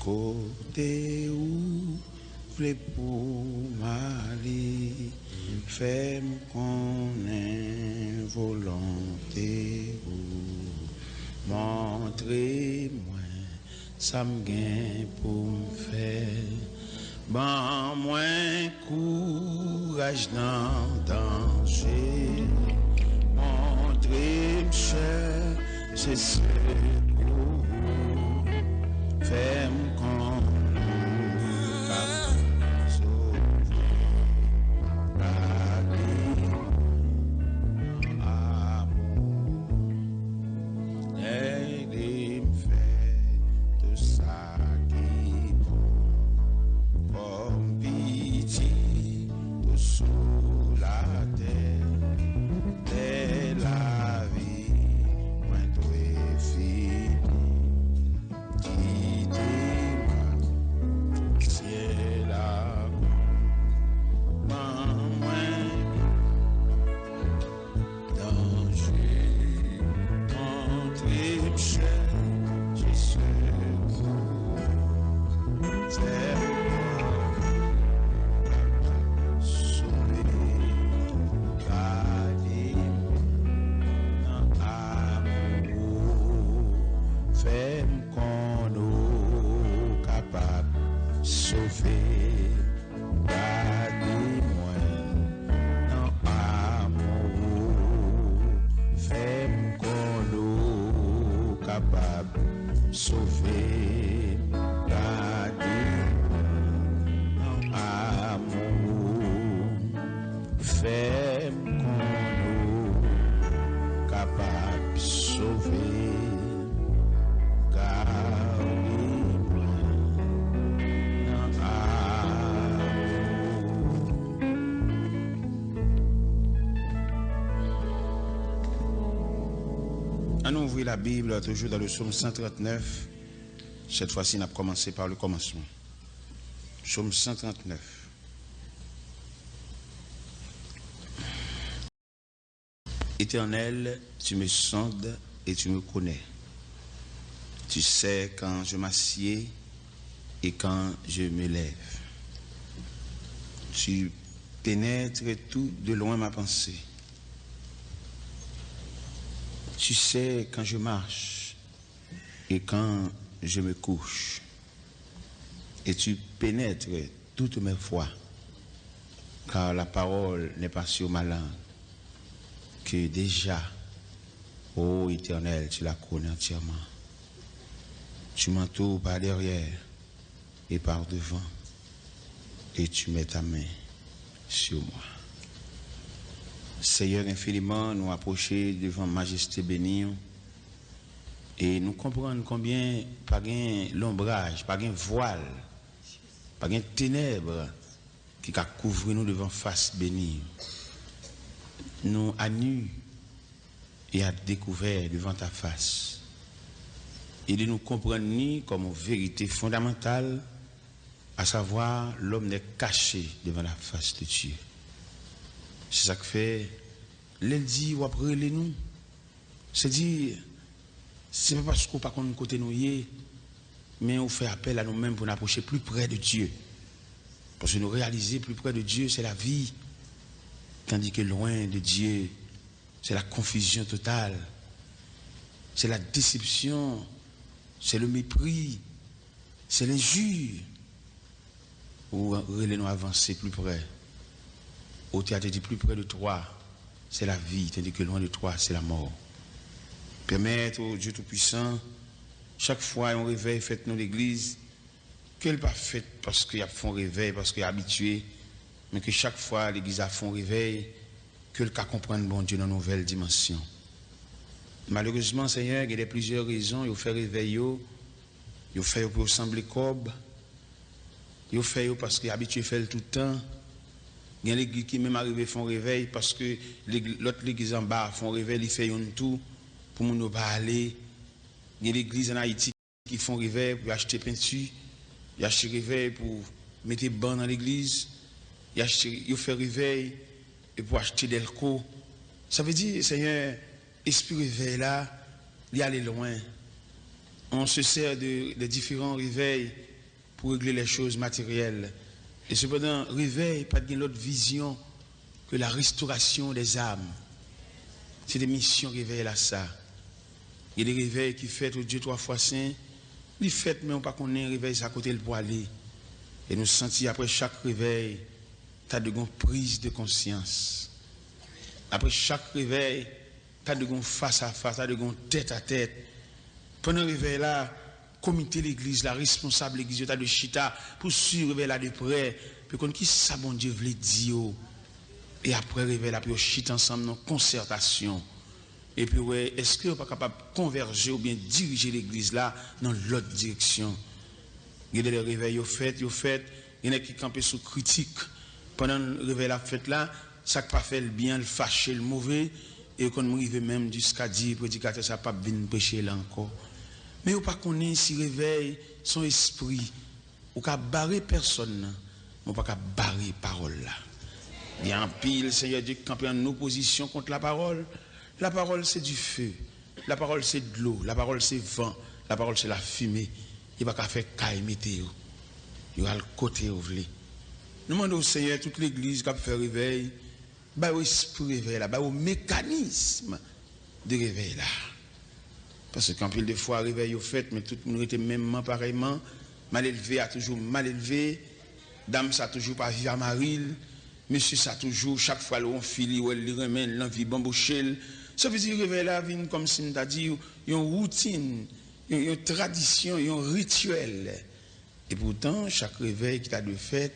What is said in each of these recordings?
côté où vle pour m'aller, fais-moi connaître volonté ou montrez-moi ça me gagne pour me faire. Ban moins courage dans danger, montrez-moi c'est ce pour fais-moi connaître. Sauver, garder en amour, faire qu'on nous capable sauver, garder en amour. On ouvre la Bible toujours dans le psaume 139. Cette fois-ci, on a commencé par le commencement. Psaume 139. Éternel, tu me sondes et tu me connais. Tu sais quand je m'assieds et quand je me lève. Tu pénètres tout de loin ma pensée. Tu sais quand je marche et quand je me couche. Et tu pénètres toutes mes voies, car la parole n'est pas sur ma langue, que déjà, ô Éternel, tu la connais entièrement. Tu m'entoures par derrière et par devant, et tu mets ta main sur moi. Seigneur, infiniment, nous approcher devant Majesté bénie et nous comprenons combien pas gain l'ombrage, pas gain voile, pas gain ténèbres qui a couvert nous devant face bénie. Nous à nu et à découvert devant ta face. Et de nous comprendre ni comme vérité fondamentale, à savoir l'homme n'est caché devant la face de Dieu. C'est ça que fait, l'elle dit ou après les nous. C'est dire, c'est pas parce qu'on pas qu'on côté nous mais on fait appel à nous-mêmes pour nous approcher plus près de Dieu. Parce que nous réaliser plus près de Dieu, c'est la vie. Tandis que loin de Dieu, c'est la confusion totale. C'est la déception. C'est le mépris. C'est l'injure. Ou nous avancer plus près. Au théâtre dit plus près de toi, c'est la vie, tandis que loin de toi, c'est la mort. Permettre au Dieu Tout-Puissant, chaque fois on réveille, faites-nous l'église, qu'elle pas faite parce qu'il y a fond réveil, parce qu'il est habitué, mais que chaque fois l'église a fond réveil, que le cas comprenne bon Dieu dans une nouvelle dimension. Malheureusement, Seigneur, il y a plusieurs raisons, il fait réveil, il fait pour sembler cob, il fait parce qu'il est habitué à faire le tout le temps. Il y a l'église qui même arrivé font réveil parce que l'autre l'église en bas font réveil, ils font tout pour nous pas aller. Il y a l'église en Haïti qui font réveil pour acheter peinture, ils achètent réveil pour mettre banc dans l'église, ils font réveil et pour acheter delco. Ça veut dire, Seigneur, esprit réveil là, il y aller loin. On se sert de différents réveils pour régler les choses matérielles. Et cependant, réveil, pas de l'autre vision que la restauration des âmes. C'est des missions réveil là ça. Il y a des réveils qui fêtent au Dieu 3 fois saint. Ils fêtent, mais on ne pas qu'on ait un réveil à côté le pour aller. Et nous sentir après chaque réveil, tu as de grande prise de conscience. Après chaque réveil, tu as de grande face à face, tu as de grande tête à tête. Pendant le réveil là, comité l'église, la responsable l'église, tu as de chita pour suivre le réveil là de près. Puis qu'on qui ça bon Dieu veut dire. Et après le réveil là, puis on chita ensemble dans concertation. Et puis ouais, est-ce qu'on n'est pas capable de converger ou bien diriger l'église là dans l'autre direction? Il y a des réveils, il y en a qui campent sous critique. Pendant le réveil la fête là, ça n'a pas fait le bien, le fâché, le mauvais. Et qu'on arrive même jusqu'à dire, prédicateur, ça n'a pas venir prêcher là encore. Mais on ne pas connaître si réveil, son esprit, ou qu'à barrer personne, on pas qu'à barrer parole là. Il y a un pile, Seigneur Dieu, qui campe en opposition contre la parole. La parole, c'est du feu. La parole, c'est de l'eau. La parole, c'est vent. La parole, c'est la fumée. Il n'y a pas qu'à faire caille météo. Il y a le côté où vous voulez. Nous demandons au Seigneur, toute l'église qui a fait réveil, bah au esprit réveil là, bah au mécanisme de réveil là. Parce qu'en pile de fois, réveil au fait, mais tout le monde était même pareillement. Mal élevé a toujours mal élevé. Dame ça toujours pas vivre à Maril. Monsieur ça toujours, chaque fois l'on file, ou elle remène l'envie bambouchelle. Ça veut dire réveil là, vient comme si on t'a dit, une routine, une tradition, un rituel. Et pourtant, chaque réveil qui t'a de fait,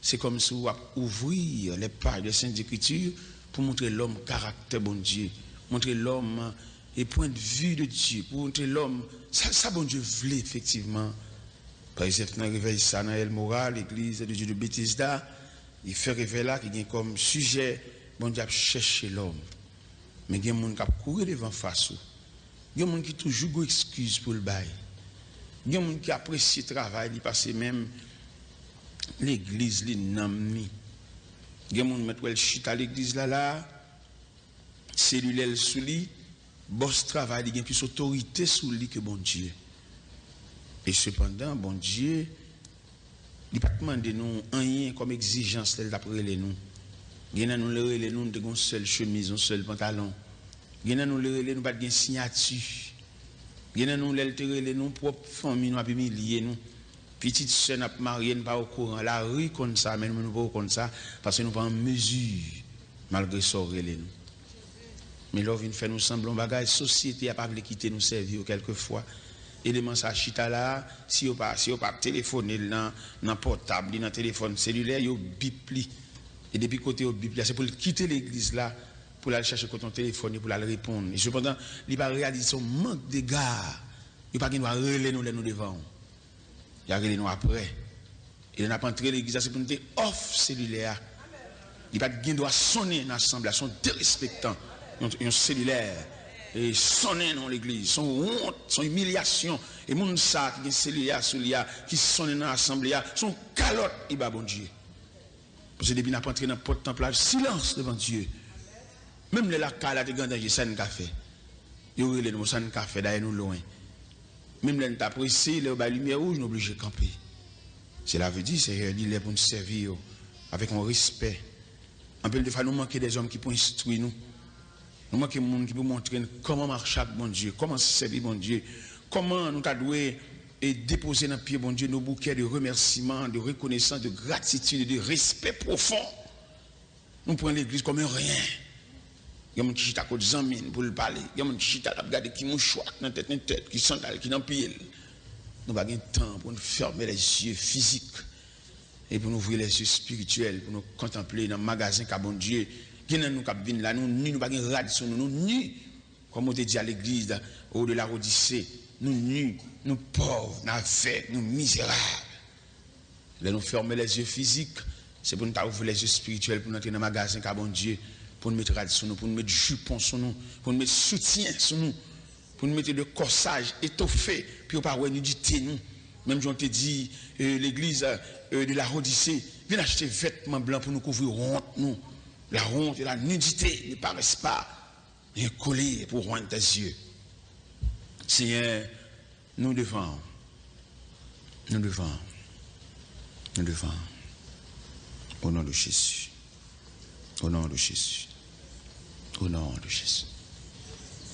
c'est comme si on va ouvrir les pages de Sainte Écriture pour montrer l'homme caractère bon Dieu, montrer l'homme et point de vue de Dieu, pour montrer l'homme, ça bon Dieu voulait effectivement. Par exemple, dans le réveil ça, dans El Moral, l'église de Dieu de Bethesda, il fait réveil là qui a comme sujet, bon Dieu a cherché l'homme. Mais il y a des gens qui courent devant face. Il y a des gens qui toujours des excuses pour le bail. Il y a des gens qui apprécient le travail, ils passent même l'église, les noms. Il y a des gens qui mettent le chita à l'église là, cellulaire sous lui, boss travail, il y a plus d'autorité sous lui que bon Dieu. Et cependant, bon Dieu, il n'a pas demandé nous rien comme exigence d'après les nous. Il y a nous les nous de une seule chemise, un seul pantalon. Il y a nous les nous pas de signature. Il y a nous les nous propre famille nous a humilier nous. Petite sœur n'a pas marié pas au courant la rue comme ça mais nous pas comme ça parce que nous pas en mesure malgré ça les nous. Mais là vient faire nous semblons bagage société a pas voulu quitter nous servir quelquefois. Élément ça chita là si on pas téléphoner dans portable dans téléphone cellulaire yo bip li et depuis côté au bip c'est pour quitter l'église là pour aller chercher ton téléphone pour aller répondre et cependant il pas réaliser son manque d'égard il pas qu'il doit relayer nous devant il a relayer nous après il n'a pas entré l'église c'est pour nous off cellulaire il pas qu'il doit sonner dans l'assemblée son dérespectant un cellulaire et sonner dans l'église, son honte, son humiliation, et moun sa qui cellulaire sous lia, qui sonne dans l'assemblée, son calotte, il va bon Dieu. Parce que depuis n'a pas entré dans le porte templage, silence devant Dieu. Même les lacales de grand danger, ça n'a pas fait. Il y a des ça n'a pas fait, d'ailleurs nous loin. Même les n'a pressé, les lumière rouge, nous obligés de camper. Cela veut dire, c'est il est pour nous servir avec un respect. En peu de fois, nous manquons des hommes qui peuvent instruire nous. Nous manquons des gens qui peuvent montrer comment marcher avec bon Dieu, comment servir bon Dieu, comment nous devons déposer dans le pied bon Dieu nos bouquets de remerciements, de reconnaissance, de gratitude, de respect profond. Nous prenons l'église comme un rien. Il y a des gens qui chita à côté de mine pour le parler. Il y a des gens qui chita à regarder qui mouchoir dans tête, qui sandale, qui dans pied. Nous n'avons pas de temps pour nous fermer les yeux physiques et pour nous ouvrir les yeux spirituels, pour nous contempler dans le magasin qu'a bon Dieu. Qui nous venons là, nous n'avons pas de rad sur nous, nous nus, comme on te dit à l'église, au de la Odyssée, nous nus, nous pauvres, nous aveugles, nous misérables. Là, nous fermer les yeux physiques, c'est pour nous ouvrir les yeux spirituels, pour nous entrer dans le magasin qu'a bon Dieu, pour nous mettre rad sur nous, pour nous mettre jupon sur nous, pour nous mettre soutien sur nous, pour nous mettre le corsage étoffé, puis on pas ouais nudité nous. Même si on te dit l'église de la Odyssée, viens acheter vêtements blancs pour nous couvrir honte nous. La honte et la nudité ne paraissent pas bien collées pour rendre tes yeux. Seigneur, nous devons Nous devons, au nom de Jésus, au nom de Jésus, au nom de Jésus.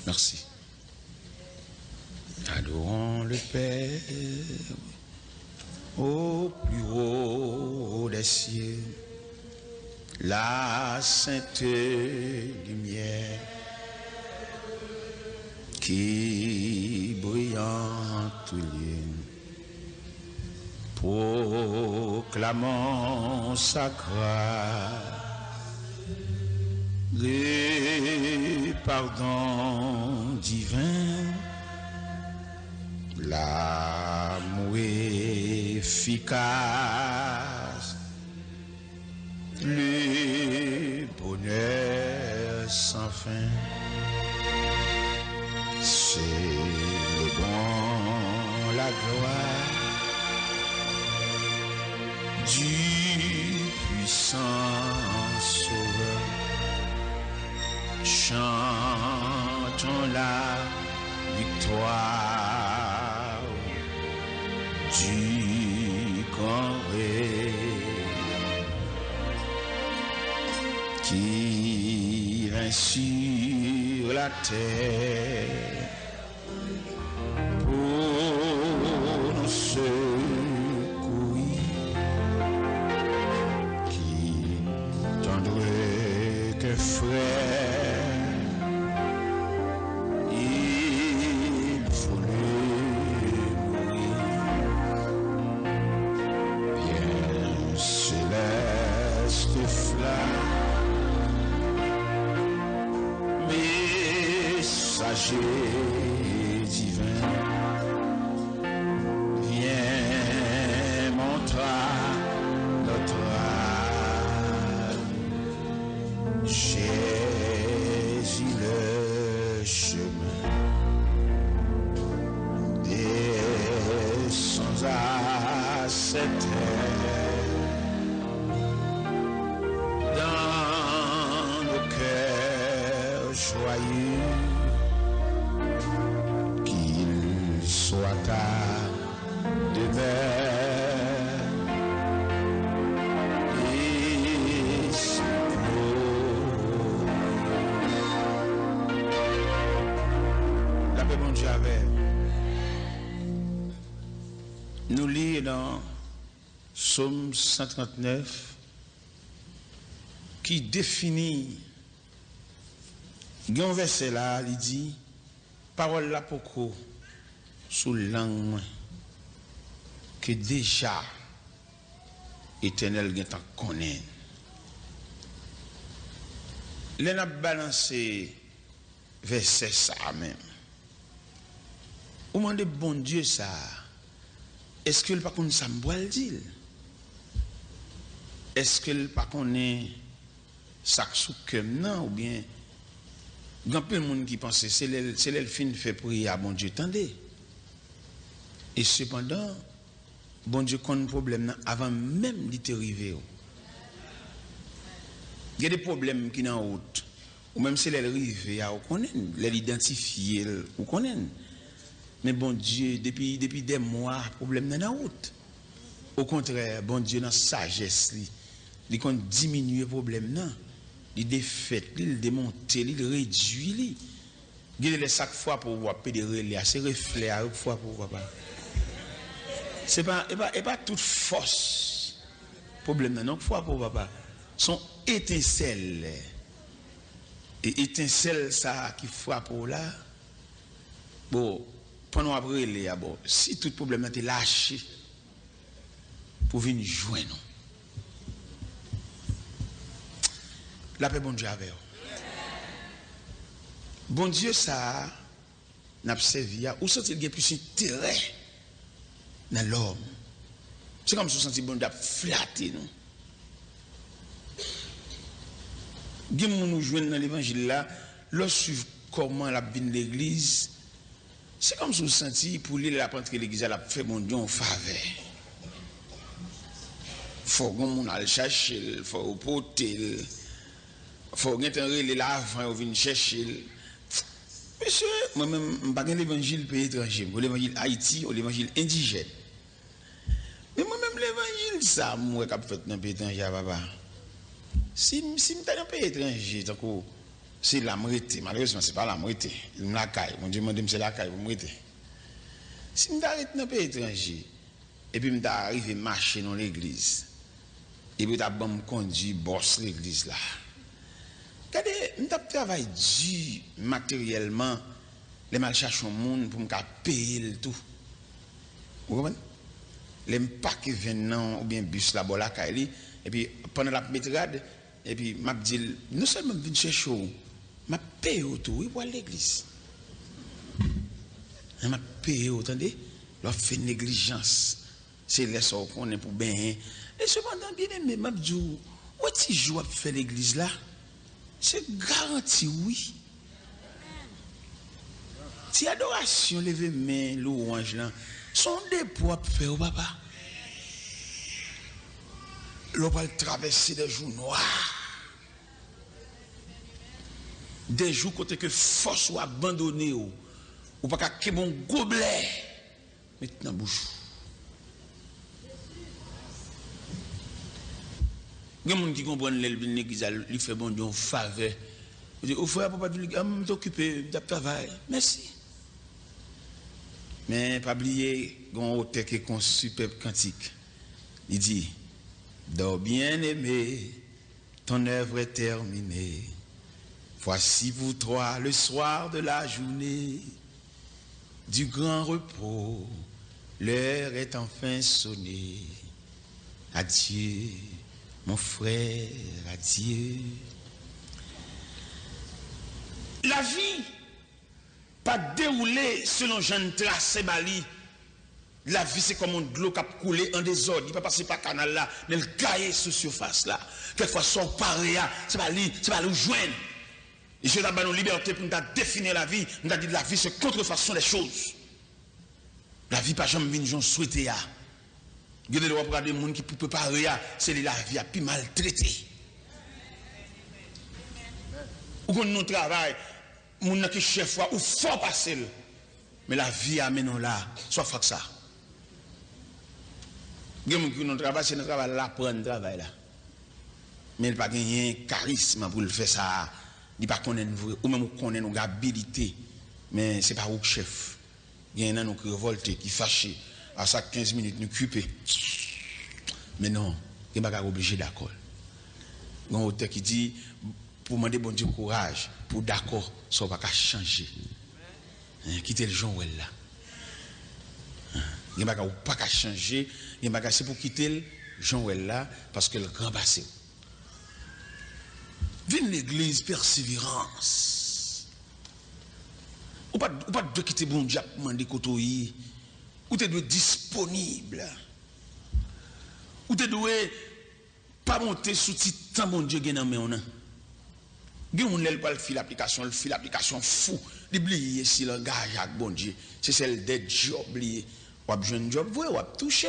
Merci. Adorons le Père au plus haut des cieux, la sainte lumière qui brillante lieu. Proclamons sa grâce, le pardon divin, l'amour efficace, le bonheur sans fin. C'est le bon, la gloire du puissant Sauveur. Chantons la victoire du grand rêve qui vint sur la terre pour nous secourir, qui tendrait que frère. Divin, viens montrer notre âme. Jésus le chemin, descends à cette terre, dans nos cœurs joyeux. Soit ta demeure et la paix, bon Dieu, avec nous lisons dans Psaume 139 qui définit un verset là, il dit parole là pour quoi sous langue que déjà éternel gen connaît. L'en a balancé verset ça même. Ou demande bon Dieu ça. Est-ce que le pas connaît ça m'boile dit? Est-ce que le pas connaît ça sous cœur non ou bien grand peu de monde qui pense c'est le fin fait prier à bon Dieu tendez. Et cependant, bon Dieu connaît un problème avant même d'y arriver. Il y a des problèmes qui sont en route. Ou même si elle arrive, on connaît, l'identifier, on connaît. Mais bon Dieu, depuis des mois, le problème est en route. Au contraire, bon Dieu, dans sa sagesse, il compte diminuer le problème. Il défait, il démonte, il réduit. Il laisse chaque fois pour voir pédérer, c'est reflet à chaque fois pour voir. C'est pas toute force problème non fois pour papa sont étincelles et étincelles ça qui frappe là bon pendant après les bon si tout problème était lâché pour venir joindre la paix bon Dieu avec bon Dieu ça n'a servi ou senti il y a plus intérêt dans l'homme. C'est comme si on sentit bon Dieu flatter nous. Gim nous joindre dans l'évangile là, lorsque comment la vie de l'église, c'est comme si on sentit pour lui la prendre l'église elle a fait bon Dieu en faveur. Faut qu'on mon aller chercher, faut porter, faut qu'on relé là avant on venir chercher. Monsieur, moi-même, pas l'évangile pays étranger, l'évangile Haïti ou l'évangile indigène. Mais moi-même, l'évangile ça, moi, qui fait dans le pays étranger, papa. Si je suis dans le pays étranger, c'est la moitié. Malheureusement, ce n'est pas la moitié. La caille. Mon Dieu m'a dit, c'est la caille, vous moitié. Si je m'arrête dans le pays étranger, et puis je arrive à marcher dans l'église, et puis je me conduit, bosse l'église là. Regardez, je travaille dur matériellement, les mal chercher au monde pour me payer le tout. Vous comprenez? Les pas qui viennent ou bien bus là-bas là, et puis pendant la métrade, et puis m'a dit, non seulement je viens chercher, je paye tout, oui, pour l'église. Je paye, attendez, je fais négligence. C'est les sorts qu'on est pour bien. Et cependant, bien aimé, je dis, où est-ce que je fais l'église là? C'est garanti, oui. Si adoration, lever main, louange là, sont des pour faire, papa. L'on va traverser des jours noirs. Des jours côté que force ou abandonné ou pas qu'à mon gobelet maintenant bouche. Il y a des gens qui comprennent l'église, il fait bon Dieu faveur. Il dit, au frère, papa, je t'occuper de travail. Merci. Mais pas oublier, il y a un auteur qui est un superbe cantique. Il dit, dors bien aimé, ton œuvre est terminée. Voici pour toi le soir de la journée, du grand repos, l'heure est enfin sonnée. Adieu, mon frère, adieu. La vie, pas déroulée selon Jean tracé Bali. La vie, c'est comme un de l'eau qui a coulé en désordre. Il ne peut pas passer par le canal là, mais le cahier sur surface là. Quelquefois, son pari, c'est pas le joindre. Et je n'ai pas de liberté pour nous définir la vie. Nous avons dit que la vie, c'est contrefaçon des choses. La vie, pas jamais venir, j'en souhaité. Il y a des gens qui ne peuvent pas rien, c'est la vie a plus maltraité. Ou quand nous travaillons, nous avons chef ou fort passer. Mais la vie amène là, soit fait ça. Il y a des gens qui nous travaillent, c'est notre travail là, prendre le travail là. Mais il n'y a pas de charisme pour le faire ça. Il n'y a pas de ou même qu'on ait une habilité. Mais ce n'est pas au chef. Il y a un qui révolté, qui fâché. À chaque 15 minutes, nous occuper. Mais non, il n'y a pas obligé d'accord. Il y a un auteur qui dit, pour demander bon Dieu courage, pour d'accord, ça ne va pas changer. Quitter le Jean là. Il n'y a pas changer. Il n'y a pas c'est pour quitter le Jean là, parce que le grand passé. Viens l'église, persévérance. Ou pas de quitter bon Dieu, demander côté. Ou tu dois être disponible. Ou tu dois pas monter sous titan bon Dieu qui est dans main. Il y a un pas fait l'application, il fait l'application fou. Il oublie si l'engage avec bon Dieu. C'est celle des jobs. Ou a jeune job, vous avez touché.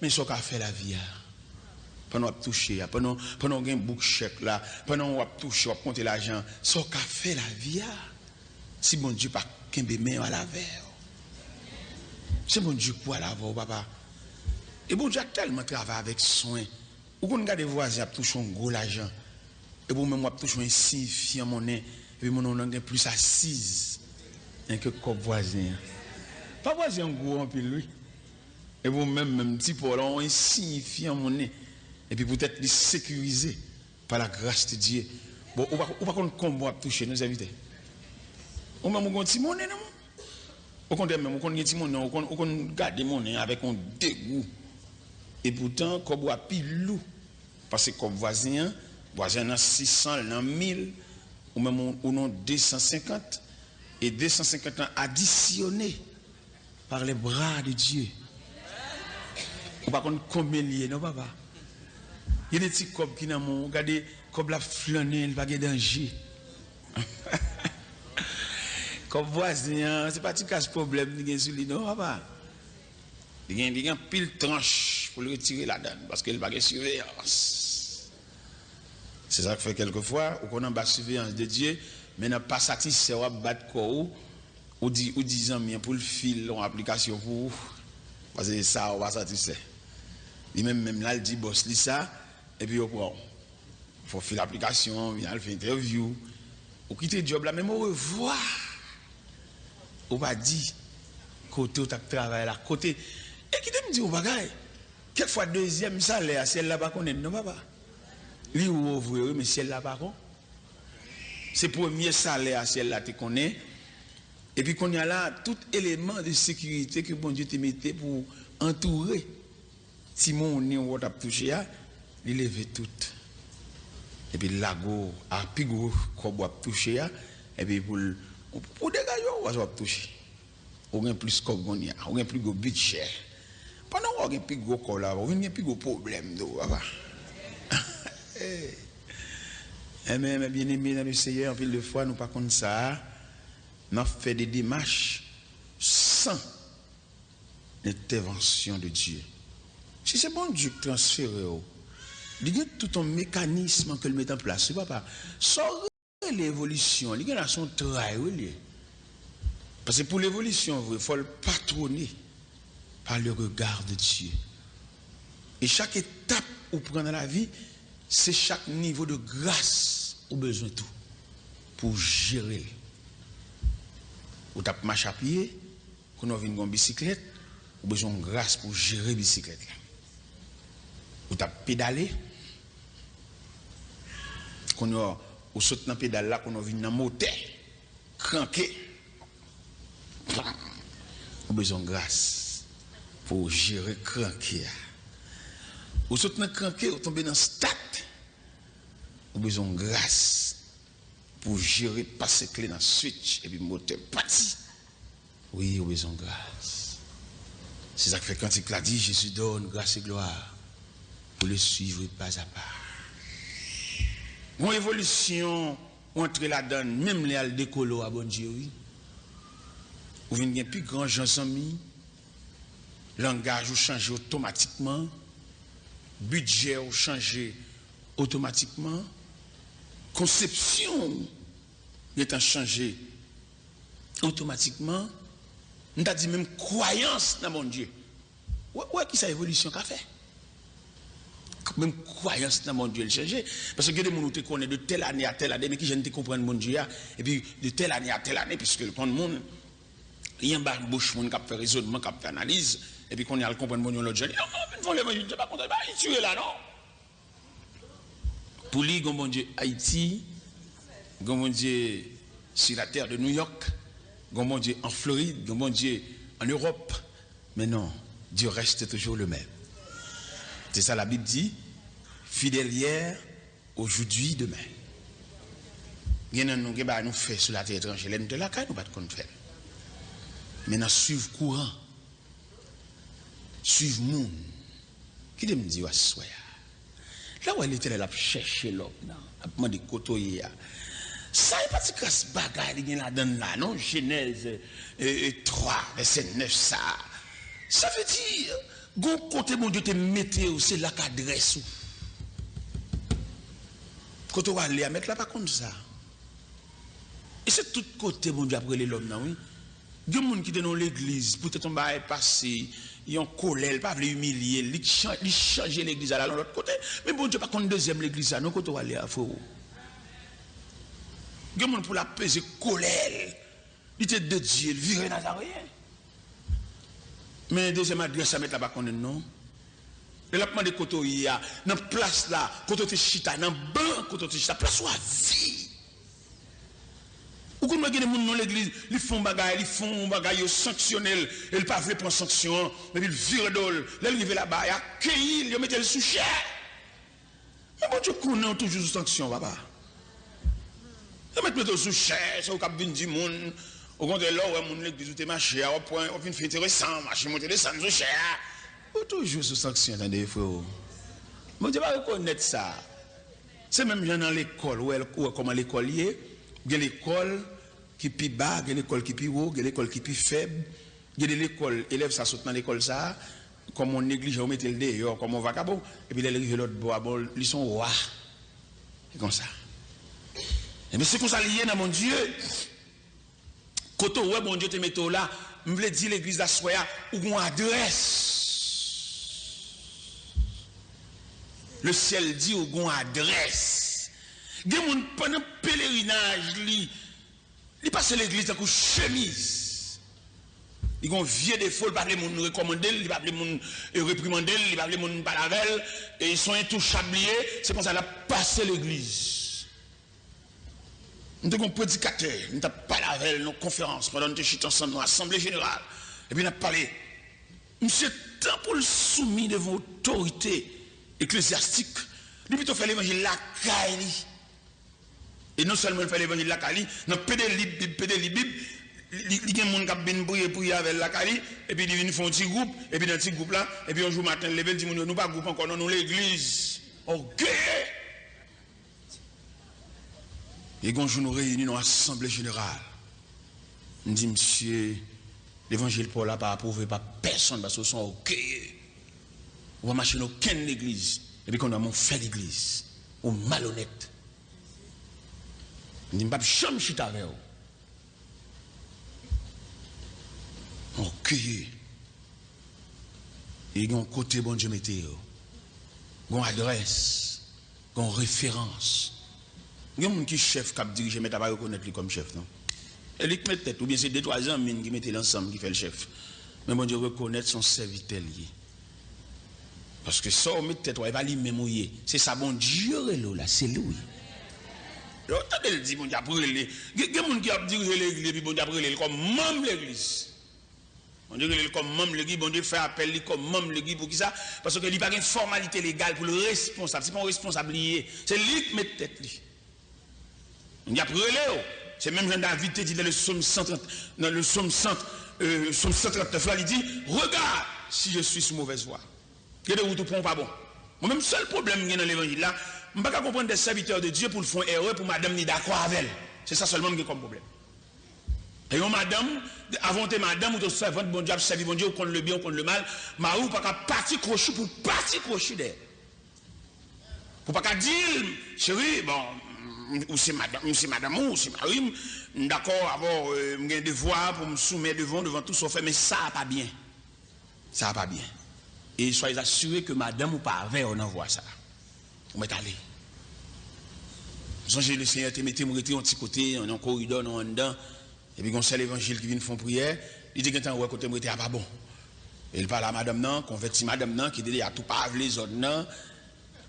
Mais ce qu'a fait la vie. Pendant qu'on a touché, pendant qu'on a un book chèque là, pendant qu'on a touché, on a compté l'argent. Ce qu'a fait la vie. Si bon Dieu pas qu'un bébé à la verre. C'est bon Dieu pour la voir, papa. Et bon Dieu a tellement travaillé avec soin. Ou qu'on regarde les voisins qui touchent un gros l'argent. Et pour même, on touche un insignifiant monnaie. Et puis, mon nom est plus assise que comme voisin. Pas voisin gros en pile, lui. Et vous même petit pour un insignifiant monnaie. Et puis, peut-être les sécuriser par la grâce de Dieu. Bon, on va qu'on combat toucher nos invités. On va me dire, monnaie, non? Au contraire, même, on garde mon nez avec un dégoût. Et pourtant, comme on a pile loup. Parce que comme voisin a 600, 1000, ou même on a 250. Et 250 ans additionnés par les bras de Dieu. On va qu'on combien lié, non, papa? Il y a des petits cobs qui n'ont pas, regardez, comme la flânée, il va y avoir danger. Comme voisin, c'est pas un cas problème, il y a sur lui, non, papa. Il y a pile tranche pour le retirer la donne, parce qu'il n'y a pas de surveillance. C'est ça que fait quelquefois, on a une surveillance de Dieu, mais n'a pas satisfait, on va battre quoi, ou 10 ans pour le fil, en application pour vous, parce que ça, on va satisfaire. Même là, il dit, boss, lit ça, et puis, il faut faire l'application, il fait interview, ou quitter le job là, même au revoir. On va dire, côté où tu travailles là, côté. Et qui te dit, au bagaille, quelquefois, deuxième salaire, celle-là, pas qu'on est, non, papa. Lui, ou ouvrir, mais celle-là, pas qu'on. C'est premier salaire, celle-là, tu connais. Et puis, qu'on y a là, tout élément de sécurité que bon Dieu te mettait pour entourer. Si mon nez ou t'a touché, il lève tout. Et puis, l'ago, à plus gros, qu'on va toucher, et puis, pour dégager, on va toucher. On a plus qu'on y a, on a plus gros budget. Pendant qu'on a plus gros qu'on a, on a plus gros problème. Mais bien aimé dans le Seigneur, en pile de fois, nous pas comme ça, nous fait des démarches sans l'intervention de Dieu. Si c'est bon Dieu qui transfère, il y a tout un mécanisme qu'il met en place. Papa, sans l'évolution, il y a son travail. Parce que pour l'évolution, il faut le patronner par le regard de Dieu. Et chaque étape où prend dans la vie, c'est chaque niveau de grâce au besoin de tout pour gérer. Ou tu as marché à pied, quand on vient en bicyclette, ou besoin de grâce pour gérer la bicyclette. Ou tu as pédalé, quand on saute dans la pédale là, quand on vient dans le moteur, cranqué, ou besoin de grâce pour gérer cranqué. Ou saute dans le cranqué, ou tombe dans le stade, ou besoin de grâce pour gérer, passer clé dans le switch, et puis le moteur parti. Oui, ou besoin de grâce. C'est ça que fait quand il l'a dit, Jésus donne grâce et gloire pour le suivre pas à pas. Mon évolution, entre la donne, même les al décolo à bon Dieu, oui. Ou venez plus grand gens amis, langage ou changer automatiquement, budget ou changer automatiquement, conception est changé automatiquement. Nous avons dit même croyance dans mon Dieu. Ouais, qui ça évolution qu'a fait? Même croyance dans mon Dieu le changer. Parce que des gens qui connaissent de telle année à telle année, mais qui je ne comprendre mon Dieu, et puis de telle année à telle année, puisque le monde, il y a un bar bouche, qui a fait raisonnement, qui a fait analyse, et puis qu'on y a le comprendre mon Dieu l'autre jour. Non, il ne pas content, il tue là, non? Pour lui, mon Dieu, Haïti, mon Dieu, sur la terre de New York, mon Dieu, en Floride, mon Dieu, en Europe. Mais non, Dieu reste toujours le même. C'est ça la Bible dit, fidèle hier, aujourd'hui, demain. Il y a nous fait sur la terre étrangère, nous de la caille, nous pas de compte faire. Maintenant, suivre courant, suivre monde. Qui me dit, ouais, soya. Là où elle était, elle a cherché l'homme, elle a demandé côtoyer. Ça n'est pas de casse bagaille, il y a là, non? Genèse 3, verset 9, ça. Ça veut dire, bon côté, mon Dieu, te mettez, c'est là qu'adresse. Quand on va aller à mettre là, pas comme ça. Et c'est tout côté, mon Dieu, après l'homme, non, oui? Il y a des gens qui sont dans l'église, peut-être on va passer, ils ont colère, ils ne peuvent pas humilier, ils changent l'église à l'autre côté. Mais bon Dieu, pas qu'on deuxième l'église, non, quand on va aller à faux. Il y a des gens pour la peser colère, il était de Dieu, il virait Nazarien. Mais deuxième adresse à mettre là-bas, qu'on est non. Et là, de côté, il y a, dans la place là, côté de chita, dans le banc, côté de chita, place où à vie. Ou quand on a des gens dans l'église, ils font bagaille, ils sanctionnent, ils ne peuvent pas prendre sanction, mais ils virent d'ol, ils arrivent là-bas, ils accueillent, ils mettent le sous cher. Mais bon Dieu, qu'on a toujours sanction, papa. Ils mettent le sous cher, c'est au cap du monde. Au contraire, là, on a l'église où tu es marché, au point, on fait intéressant, marché, monter descendre sous cher. Ou toujours sous sanction, attendez, frère. Bon Dieu, va reconnaître ça. C'est même dans l'école, où comment l'école y est. Il y a l'école qui est plus bas, il y a l'école qui est plus haut, il y a l'école qui est plus faible. Il y a l'école, élève ça saute dans l'école ça, comme on néglige, on met le dehors, comme on vagabond, et puis il arrive l'autre bois, bon, ils sont rois. C'est comme ça. Et mais c'est comme ça lié dans mon Dieu. Quand on voit mon Dieu te met là, je veux dire l'église d'Assoya, où on adresse. Le ciel dit au gon adresse. Des gens pendant pèlerinage, ils passent l'église avec chemise. Ils ont vieux défaut, ils ne peuvent pas les recommander, ils ne peuvent pas les réprimander, ils ne peuvent pas les parler, et ils sont intouchables. C'est comme ça qu'ils ont passé l'église. Nous avons un prédicateur, nous avons parlé avec nos conférences, pendant que nous sommes ensemble dans l'Assemblée générale. Et puis nous avons parlé. Monsieur, tant pour le soumis devant l'autorité ecclésiastique, lui plutôt fait l'évangile la caille. Et non seulement il fait l'évangile la caille, nous pédé les Bibles, il y a des gens qui viennent prier avec la caille, et puis ils viennent faire un petit groupe, et puis dans un petit groupe là, et puis un jour matin, levé, ils disent nous pas groupe encore, nous l'église. Ok. Et quand nous nous réunissons dans l'Assemblée générale, nous disons, monsieur, l'évangile Paul n'a pas approuvé par personne parce qu'ils sont ok. On va marcher dans aucune église. Et puis qu'on a fait l'église. Ou malhonnête. Nous ne pas jamais chuter avec eux. Ok. Et il y a un côté bon Dieu météo. Il y a une adresse. Il y a une référence. Il y a un qui chef qui dirige, mais tu ne pas reconnaître lui comme chef, non? Et lui qui met tête, ou bien c'est 2-3 ans qui mettent l'ensemble qui fait le chef. Mais bon Dieu reconnaître son serviteur lié. Parce que ça, on met tête, on va pas lui même mouiller. C'est ça, bon Dieu, là, c'est lui. Attendez, il dit, bon Dieu, après, il y a des gens qui ont dirigé l'église, puis bon Dieu, après, comme membre de l'église. Bon Dieu, comme membre de l'église, bon Dieu fait appel comme membre de l'église, pour qui ça? Parce qu'il n'y a pas de formalité légale pour le responsable. C'est pas un responsable lié. C'est lui qui met tête. On dit, après, c'est même Jean David qui dit dans le psaume 130, dans le psaume 139, il dit, regarde si je suis sur mauvaise voie. Que de route pour pas bon. Moi-même, seul problème que dans l'évangile là, je ne peux pas comprendre des serviteurs de Dieu pour le faire erreur pour madame ni d'accord avec elle. C'est ça seulement qui est comme problème. Et madame, avant de madame ou de servante, bon Dieu, servi bon Dieu, on connaît le bien, on connaît le mal, mais ou pas qu'à partir crochet pour partir crochet d'elle. Pour pas qu'à dire, chérie, bon, ou c'est madame, ou c'est Marie, d'accord, avoir un devoir pour me soumettre devant tout ce fait, mais ça n'a pas bien. Ça n'a pas bien. Et soyez assurés que madame ou pas avec, on envoie ça. On met aller. J'ai le Seigneur te mette un petit côté, on a un corridor, on est dedans, et puis on sait l'évangile qui vient faire prière, il dit que quand on côté moi pas bon. Et il parle à madame non, converti madame non, qui dit à tout pas les autres non.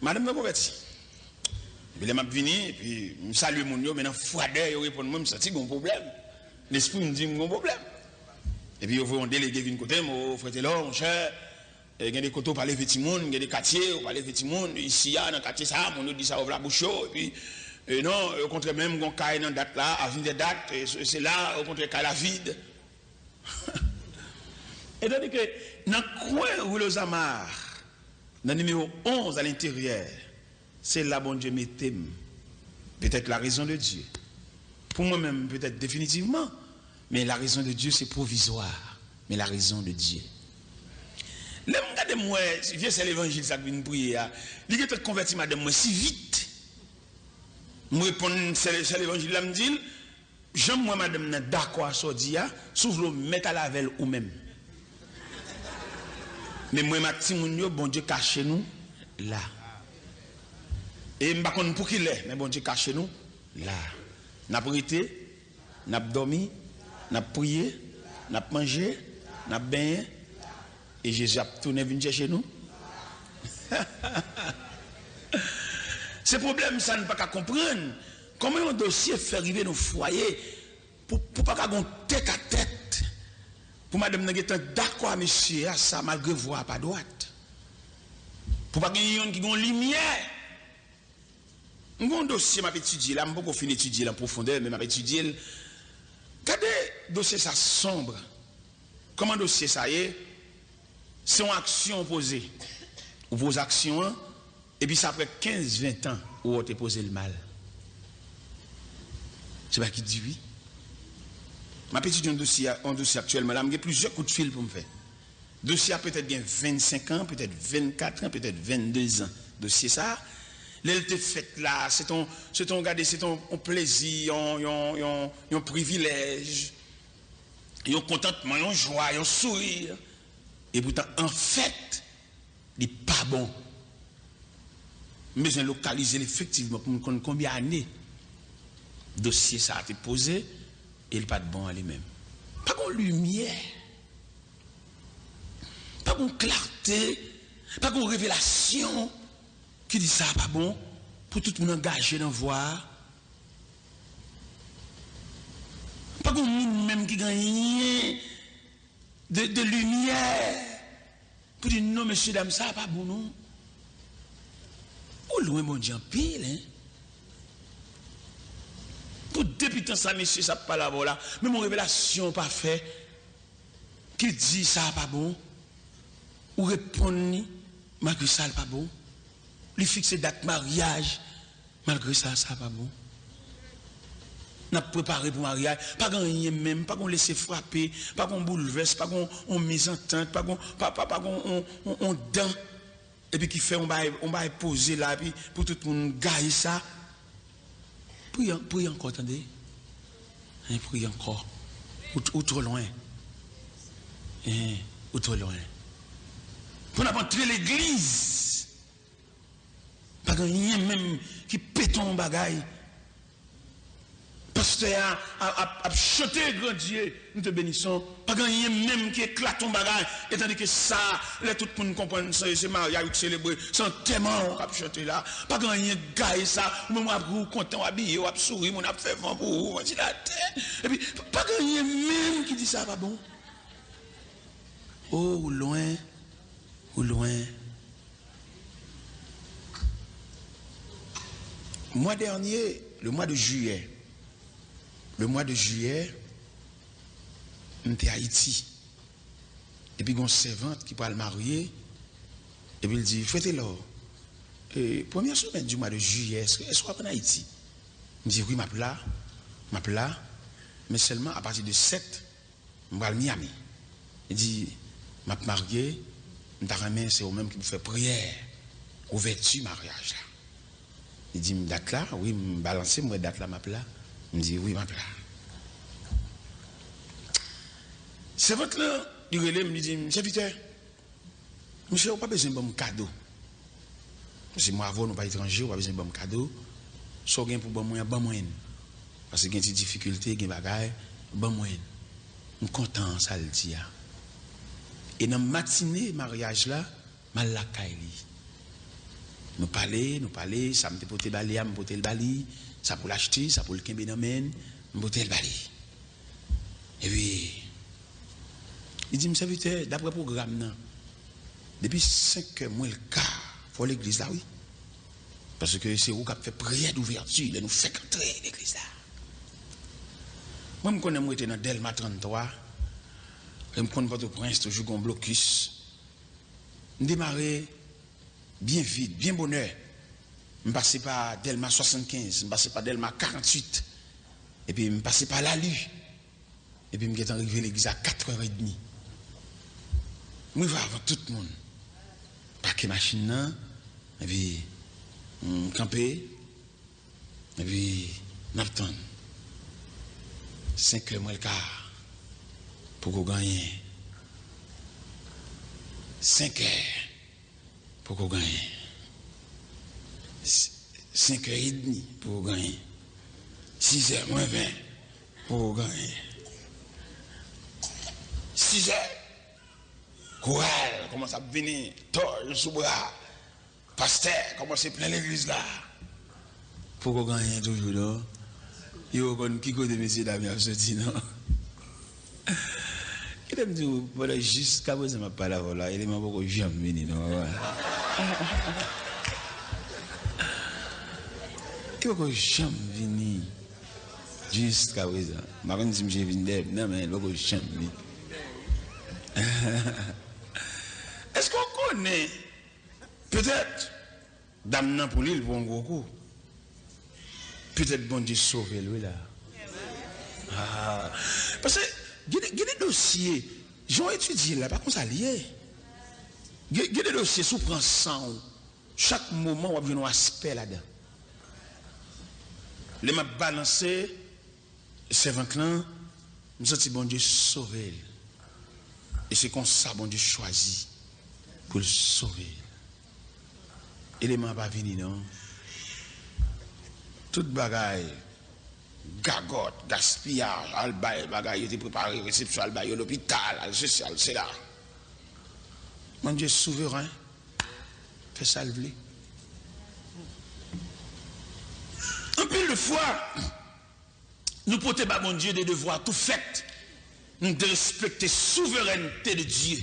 Madame non converti. Et puis les m'a venu, et puis je salue mon yo, maintenant froideur, il répond moi, je sens un problème. L'esprit me dit un problème. Et puis on délégué d'une côté, mon frère là, mon cher. Il y a des côtés où on parle de monde, il y a des quartiers où on parle de monde, ici, dans le quartier, ça, on nous dit ça ouvre la bouche, et puis, non, au contraire, même, on caille dans date là, à une des dates, c'est là, au contraire, qu'à la vide. Et donc, dans le coin où le Zamar, dans le numéro 11 à l'intérieur, c'est là, bon Dieu, mettez peut-être la raison de Dieu. Pour moi-même, peut-être définitivement, mais la raison de Dieu, c'est provisoire, mais la raison de Dieu. Regardez moi, c'est l'évangile ça que vient prier. Il est converti madame moi si vite. Moi répondre c'est l'évangile là me dit j'aime moi madame d'accord so dit s'ouvre le mettre à la velle ou même. Mais moi ma petit moun yo bon Dieu cache nous là. Et m'pa konn pour qui l'est mais bon Dieu cache nous là. N'a prêté, n'a dormi, n'a prié, n'a mangé, n'a baigné. Et Jésus a tourné venir chercher nous. Ce problème, ça ne peut pas comprendre. Comment un dossier fait arriver dans le foyer pour pas qu'on tête à tête. Pour madame n'a pas d'accord monsieur à ça malgré voix pas droite. Pour pas qu'il y ait une lumière. Un dossier m'a étudié là, je ne peux pas finir d'étudier en profondeur, mais m'a étudié. Regardez dossier ça sombre. Comment dossier ça y est? C'est une action posée. Ou vos actions, et puis ça après 15-20 ans, où on te posé le mal. C'est pas qui dit oui. Ma petite un dossier actuellement, là, j'ai plusieurs coups de fil pour me faire. Dossier peut-être bien 25 ans, peut-être 24 ans, peut-être 22 ans. Dossier ça, l'elle fait là, c'est ton plaisir, un privilège, un contentement, un joie, un sourire. Et pourtant, en fait, il n'est pas bon. besoin de localiser effectivement pour me connaître combien d'années dossier ça a été posé et il pas de bon à lui-même. Pas de lumière, pas de clarté, pas de révélation qui dit ça pas bon pour tout le monde engagé dans voir. Pas de monde même qui gagne de lumière pour dire non monsieur dame ça pas bon non. Ou loin mon Dieu en pile hein. Pour depuis tant ça monsieur ça pas là voilà, mais mon révélation pas fait qui dit ça pas bon ou répondre malgré ça pas bon. Lui fixer date mariage malgré ça ça pas bon. N'a préparé pour mariage, pas gagner même, pas qu'on laisser frapper, pas qu'on bouleverse, pas qu'on mise en tente, pas qu'on on dent et puis qui fait on va poser là puis pour tout le monde gagner ça. Priez encore, attendez. Priez encore. Ou trop loin. Ou trop loin. Pour n'entrer l'église. Pas gagner même qui pète ton bagaille. Pasteur a chanté grand Dieu, nous te bénissons. Pas gagner même qui éclate ton bagage. Et tandis que ça, là tout le monde comprend ça, c'est mariage célébré, c'est un témoin qui a chanté là. Pas gagner gagne ça, ou même vous content, habillé, ou sourire, on a fait vent pour vous, on dit la tête. Et puis, pas gagner même qui dit ça, pas bon. Oh, ou loin, ou loin. Mois dernier, le mois de juillet, on était à Haïti. Et puis, il y a une servante qui parle marier. Et puis, il dit, faites-le. Première semaine du mois de juillet, est-ce qu'on va en Haïti? Il dit, oui, ma là. Mais seulement à partir de 7, je vais à Miami. Il dit, ma marié, c'est au même qui me fait prière, ouverture mariage. Là. Il dit, date là, oui, me balancer, moi, date là, ma là. Il me dit, oui, ma là. C'est votre là, il relève, il me dit, monsieur Peter, monsieur, on n'a pas besoin de bon cadeau. Si moi, avant, nous pas étranger, on n'a pas besoin de bon cadeau. Soit bien pour bon moyen, bon moyen. Parce qu'il y a des difficultés, des bagailles, bon moyen. Je suis content, ça le dit. Et dans la matinée, mariage là, mal la caille. Nous parler, ça me porter le balai, me porter le balai, ça pour l'acheter, ça pour le kembe domaine, me porter le balai. Et puis, il dit, monsieur Victor, d'après le programme, depuis 5 mois le quart, il faut l'église là, oui. Parce que c'est où qu'on fait prière d'ouverture, nous fait entrer l'église là. Moi, je connais, moi, j'étais dans Delma 33, je connais Port-au-Prince, toujours un blocus. Je démarrais bien vite, bien bonheur. Je passais par Delma 75, je passais par Delma 48, et puis je passais par la Lue. Et puis je suis arrivé à l'église à 4h30. Je vais avant tout le monde. Paquet machine, et puis camper, et puis n'attendre. 5h moins le quart pour qu'on gagne. 5h pour qu'on gagne. 5h30 pour gagner. 6h moins 20 pour gagner. 6h. Courage, commence à venir. Tol sous bras. Pasteur, commence à plein l'église là. Pour qu'on gagne toujours là. Yo kon qui côté monsieur Damien sorti non. Il aime dire voilà jusqu'à présent m'a pas là voilà, il m'a beaucoup jamais venir non. Il va beaucoup jamais venir jusqu'à présent. Ma reine si j'ai venu non mais il va beaucoup jamais venir. Est-ce qu'on connaît peut-être dame nan pour l'île pour un gros coup? Peut-être bon Dieu sauve lui là. Ah. Parce que il y a des dossiers, j'ai étudié là, pas comme ça lié. Il y a des dossiers sous prend sang. Chaque moment, on a besoin d'un aspect là-dedans. Les m'a balancé, c'est 20 ans, je me sens bon Dieu sauver. Et c'est comme ça, bon Dieu choisit pour le sauver. élément pas fini non. Toute bagaille gagote, gaspillage, albay bagaille était préparé réception albay l'hôpital, al social, c'est là. Mon Dieu souverain. Fait ça le vle. Un peu de fois nous portons pas mon Dieu des devoirs tout faits. Nous de respecter la souveraineté de Dieu.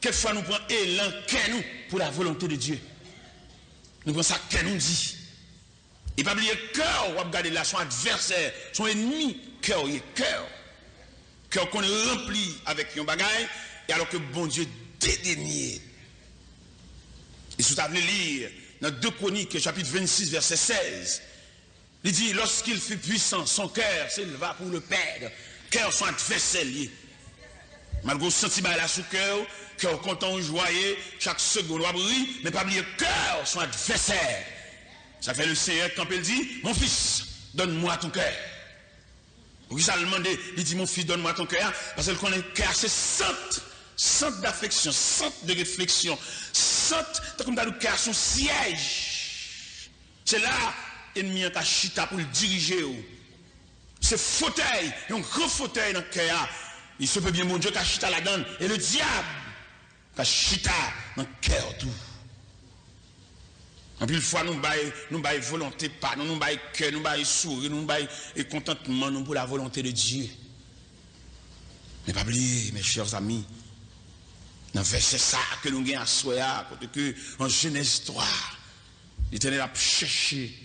Quelquefois nous prenons élan qu'est nous pour la volonté de Dieu. Nous prenons ça qu'est nous dit. Et pas oublier cœur, ou regarder là son adversaire, son ennemi, cœur. Cœur qu'on est rempli avec un bagaille, et alors que bon Dieu dédaigné. Et si vous avez lire dans 2 Chroniques, chapitre 26, verset 16, il dit, lorsqu'il fut puissant, son cœur s'éleva pour le perdre. Cœur son adversaire lié. Malgré le sentiment là sous cœur content, joyeux, chaque seconde, on brille, mais pas oublier cœur son adversaire. Ça fait le Seigneur quand il dit, mon fils, donne-moi ton cœur. Oui, ça le demande, il dit, mon fils, donne-moi ton cœur, parce que le cœur, c'est centre d'affection, centre de réflexion, centre, comme dans le cœur, son siège. C'est là, ennemi a chita pour le diriger. C'est fauteuil, un grand fauteuil dans le cœur. Il se peut bien, mon Dieu, qu'a chita la donne, et le diable, qu'a chita dans le cœur tout. En plus, fois, nous baillons volonté, pas, nous baillons cœur, nous baillons sourire, nous baillons contentement, nous pour la volonté de Dieu. Mais pas oublier, mes chers amis, dans verset ça que nous avons à soya, que en Genèse 3, l'Éternel a cherché,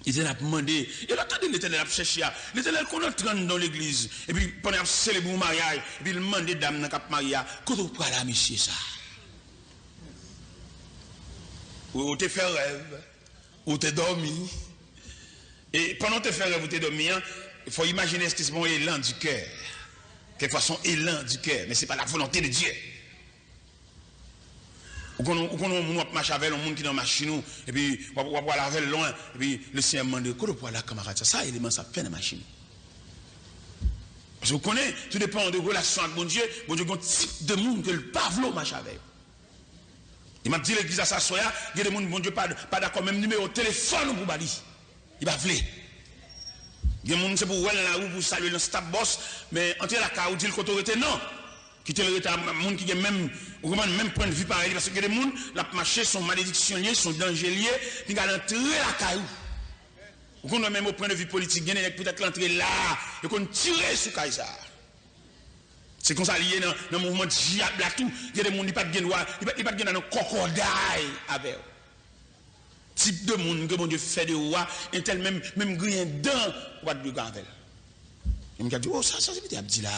l'Éternel a demandé, et l'attendez l'Éternel a cherché, l'Éternel qu'on entre dans l'église, et puis pendant qu'il célèbre le mariage, et puis il demande dame dans le mariage, quand vous parlez à monsieur ça? Ou te fait rêve, ou te dormi. Et pendant que tu fais rêve ou te dormi, il faut imaginer ce que c'est mon élan du cœur. Quelle façon élan du cœur, mais ce n'est pas la volonté de Dieu. Ou qu'on marche avec un monde qui est dans la machine, et puis on va voir la loin, et puis le Seigneur demande, qu'on voit la camarade, ça élément, ça fait dans la machine. Parce que vous connaissez, tout dépend de relation avec mon Dieu a un type de monde que le Pavlo marche avec. Il m'a dit l'église à sa soya, il y a des gens, bon Dieu, pas d'accord, même numéro de téléphone pour bali. Il va vler. Il y a des gens, c'est pour la roue, pour saluer le stade boss, mais entre la car, ou dit le côté, non. Quitter le retard, monde qui a même point de vue pareil, parce que il y a des gens, la marché, son malédiction liée, son danger lié, puis il a entré la caillou. Ou qu'on a même au point de vue politique, il y a peut-être l'entrée là, et qu'on tire sur Kaysar. C'est comme ça lié dans le mouvement de diable là tout. Il y a des gens qui ne peuvent pas gagner dans un crocodile avec. Type de monde que mon Dieu fait de roi, et tel même grien dans roi de Gavel. Il me dit, oh, ça c'est bien dit là.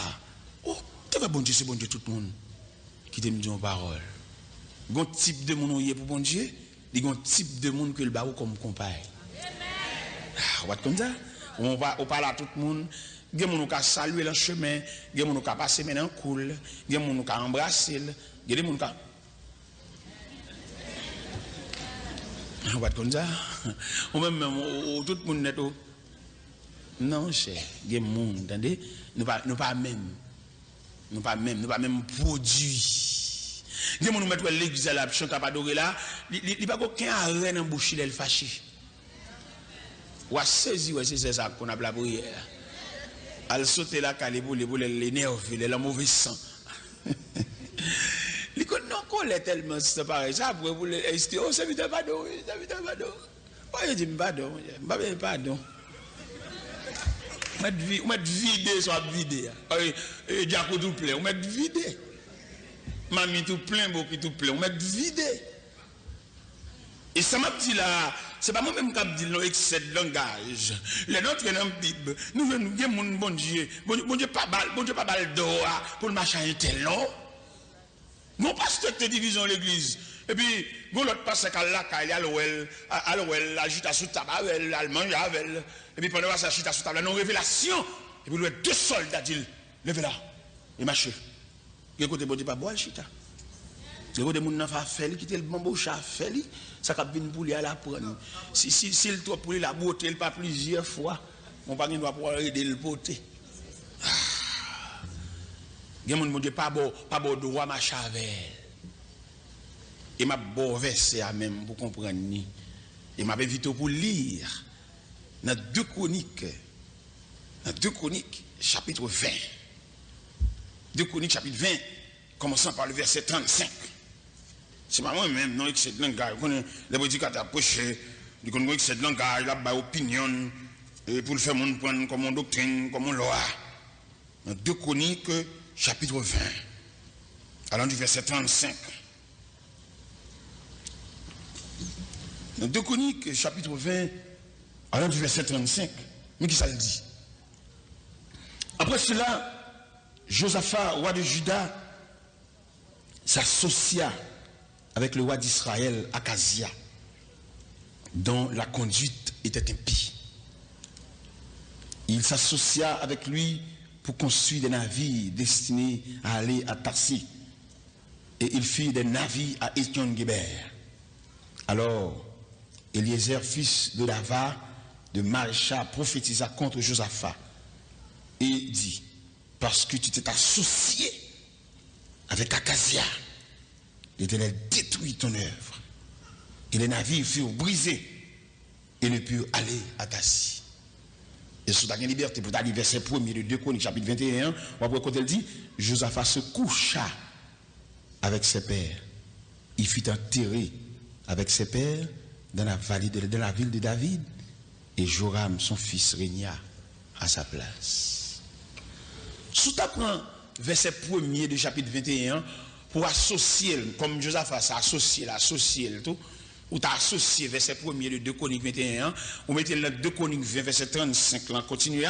Oh, tu vas bon Dieu, c'est bon Dieu tout le monde. Qui te me dit en parole. Il y a un type de monde qui est pour bon Dieu, il y a un type de monde que le barreau comme compagne. Ah, comme ça. On parle à tout le monde. Il y a des gens qui ont salué le chemin, il y a des gens qui ont passé maintenant cool, il y a des gens qui ont embrassé, il y a des gens qui ont... On va comme ça. Ou même tout le monde n'est pas... Non, cher, il y a des gens, entendez? Nous pas même produits. Il y a des gens qui mettent l'église à la chanter à adorer là, il n'y a pas aucun arrêt dans la bouche, il est fâché. Ou à saisir, c'est ça qu'on a la prière. Elle saute là, pour l'énerver, elle a mauvais sang. Il dit non, qu'on est tellement séparé. Ça, après, vous le dites, oh, c'est vite pardon, c'est vite pardon. Oh, il dit pardon, pardon. On va vider, soit vider. Et Diaco tout plein, on va vider. Mamie tout plein, Boki tout plein, on va vider. Et ça m'a dit là, c'est pas moi-même qui dis le excès de langage. Les nôtres qui sont dans la Bible, nous venons dire bon Dieu, bon Dieu pas balle d'or pour le machin tel non. Mon pasteur te division l'église. Et puis, bon l'autre pasteur qui a là, il y a l'ouel, la jita sous tabac, elle mange avec. Et puis pendant ça jita sous tabac, non révélation. Et puis, deux soldats disent, levez là, et marchez. Et écoutez, bon Dieu pas boire le chita. Et vous, des gens qui ont fait, qui ont le bambou chat fait, ça a bien pour lui à la prendre. Si le toit pour lui la beauté, pas plusieurs fois, on va pas pouvoir aider le beauté. Il y a des gens qui pas beau droit ma chavel. Et m'a beau verset à même pour comprendre ni. Et m'a invité pour lire dans 2 Chroniques. Dans 2 Chroniques, chapitre 20. 2 Chroniques, chapitre 20, commençant par le verset 35. C'est pas moi-même, non, excès de langage. Les prédicateurs prêchés, ils connaissent excès de langage, la opinion, pour le faire prendre comme une doctrine, comme une loi. Dans 2 Chroniques, chapitre 20. Allant du verset 35. Dans 2 Chroniques, chapitre 20, allant du verset 35. Mais qui ça le dit? Après cela, Josaphat, roi de Juda, s'associa avec le roi d'Israël, Akazia, dont la conduite était impie. Il s'associa avec lui pour construire des navires destinés à aller à Tarsis. Et il fit des navires à Étion-Guébert. Alors, Eliezer, fils de Dava, de Marécha, prophétisa contre Josaphat et dit, parce que tu t'es associé avec Akazia, l'Éternel détruit ton œuvre. Et les navires furent brisés et ne purent aller à Tarsis. Et sous ta liberté, pour aller verset 1er de 2 Chroniques, chapitre 21, on voit quand elle dit, Josaphat se coucha avec ses pères. Il fut enterré avec ses pères dans la vallée de la ville de David, et Joram, son fils, régna à sa place. Sous ta prend verset 1er du chapitre 21 pour associer, comme Josaphat s'est associé, tout, ou t'as associé verset 1er de 2 Chroniques 21, ou mettez le 2 Chroniques 20, verset 35, là, continue,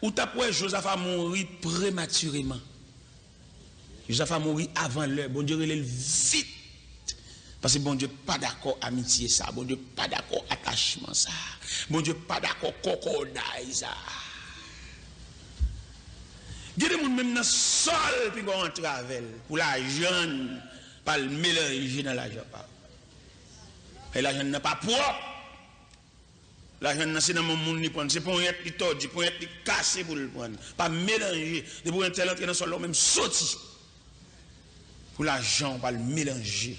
ou t'as pour Josaphat mourir prématurément. Josaphat mourir avant l'heure, bon Dieu, il est vite. Parce que bon Dieu pas d'accord amitié ça, bon Dieu pas d'accord attachement ça, bon Dieu pas d'accord cocodaille ça. Il y a des gens même dans le sol puis qu'on entre avec pour la jeune, pas le mélanger dans l'argent. Et la jeune n'est pas propre. La jeune c'est dans mon monde ni prendre, c'est pour être qui tordu, pour être cassé pour le prendre, pas mélanger, de pour un tel entrer dans le sol même sorti. Pour l'argent, pas le mélanger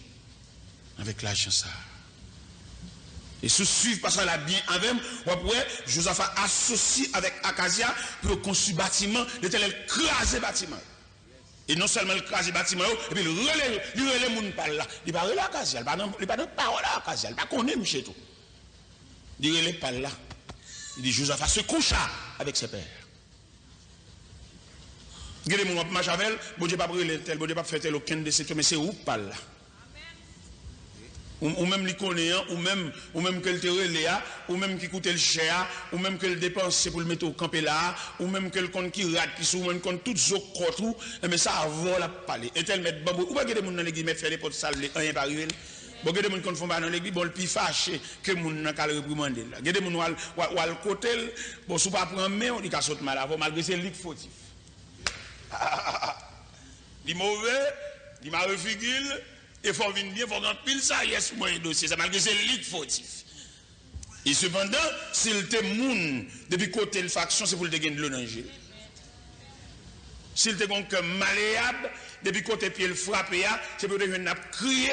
avec l'argent ça. Et se suivre parce qu'elle a bien avec ou après Josaphat associé avec Akazia pour construire bâtiment, l'Éternel craser bâtiment. Et non seulement le craser bâtiment et puis il relève les gens par là, il pas relève Akazia, il pas de parole à Akazia, il pas connaît monsieur tout. Il relève par là. Il dit Josaphat se coucha avec ses pères. Il dit mon Machavel, bon Dieu pas brûler tel, bon Dieu pas faire tel aucun de ces mais c'est où par là. Ou même les connaissant, ou même que le terre ou même qui coûte le cher, ou même que le dépense pour le mettre au campé là, ou même que le compte qui rate, qui sous même compte tout zo tout, mais ça avant la parler. Et tel mettre bambou, ou pas que des gens dans l'église mettre faire des potes sales, rien pas arriver. Bon que des gens qui font pas dans l'église, bon le plus fâché que moun n'a qu'à le réprimander là. Que des gens ou al côté, bon sous pas prendre main, on dit qu'à sauter mal avant malgré c'est lui fautif. Dit mauvais, dit ma refigule. Il faut venir bien, il faut rentrer pile ça, yes, moi, un dossier, ça malgré c'est lit fautif. Et cependant, s'il te moun, depuis côté de faction, c'est pour le gagner de l'onanger. S'il te gonque malléable, depuis côté pied le frappé, c'est pour le crier.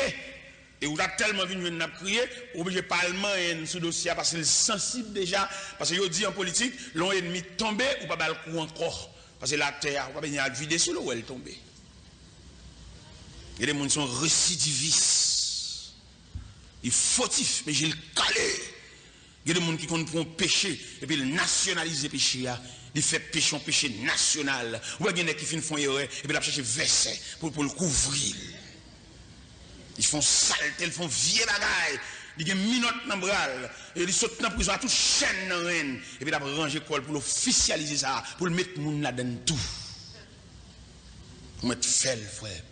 Et où a tellement vu une crier, obligé parlement et sous dossier parce qu'il est sensible déjà. Parce que dit en politique, l'on ennemi tombé ou pas le coup encore. Parce que la terre, on va venir vider sur l'eau où elle est tombée. Et les gens sont récidivistes. Ils fautifs, mais j'ai le calé. Il y a des gens qui comptent péché, et puis ils nationalisent le péché. Ils font péché, un péché national. Ou il y a des gens qui font erreur, et puis ils cherchent verset pour le couvrir. Ils font saleté, ils font vieux bagaille. Ils ont minote dans le bras, et ils sautent dans la prison à toute chaîne dans la reine. Et puis ils ont rangé l'école pour officialiser ça, pour le mettre là-dedans tout. Pour mettre fel, frère.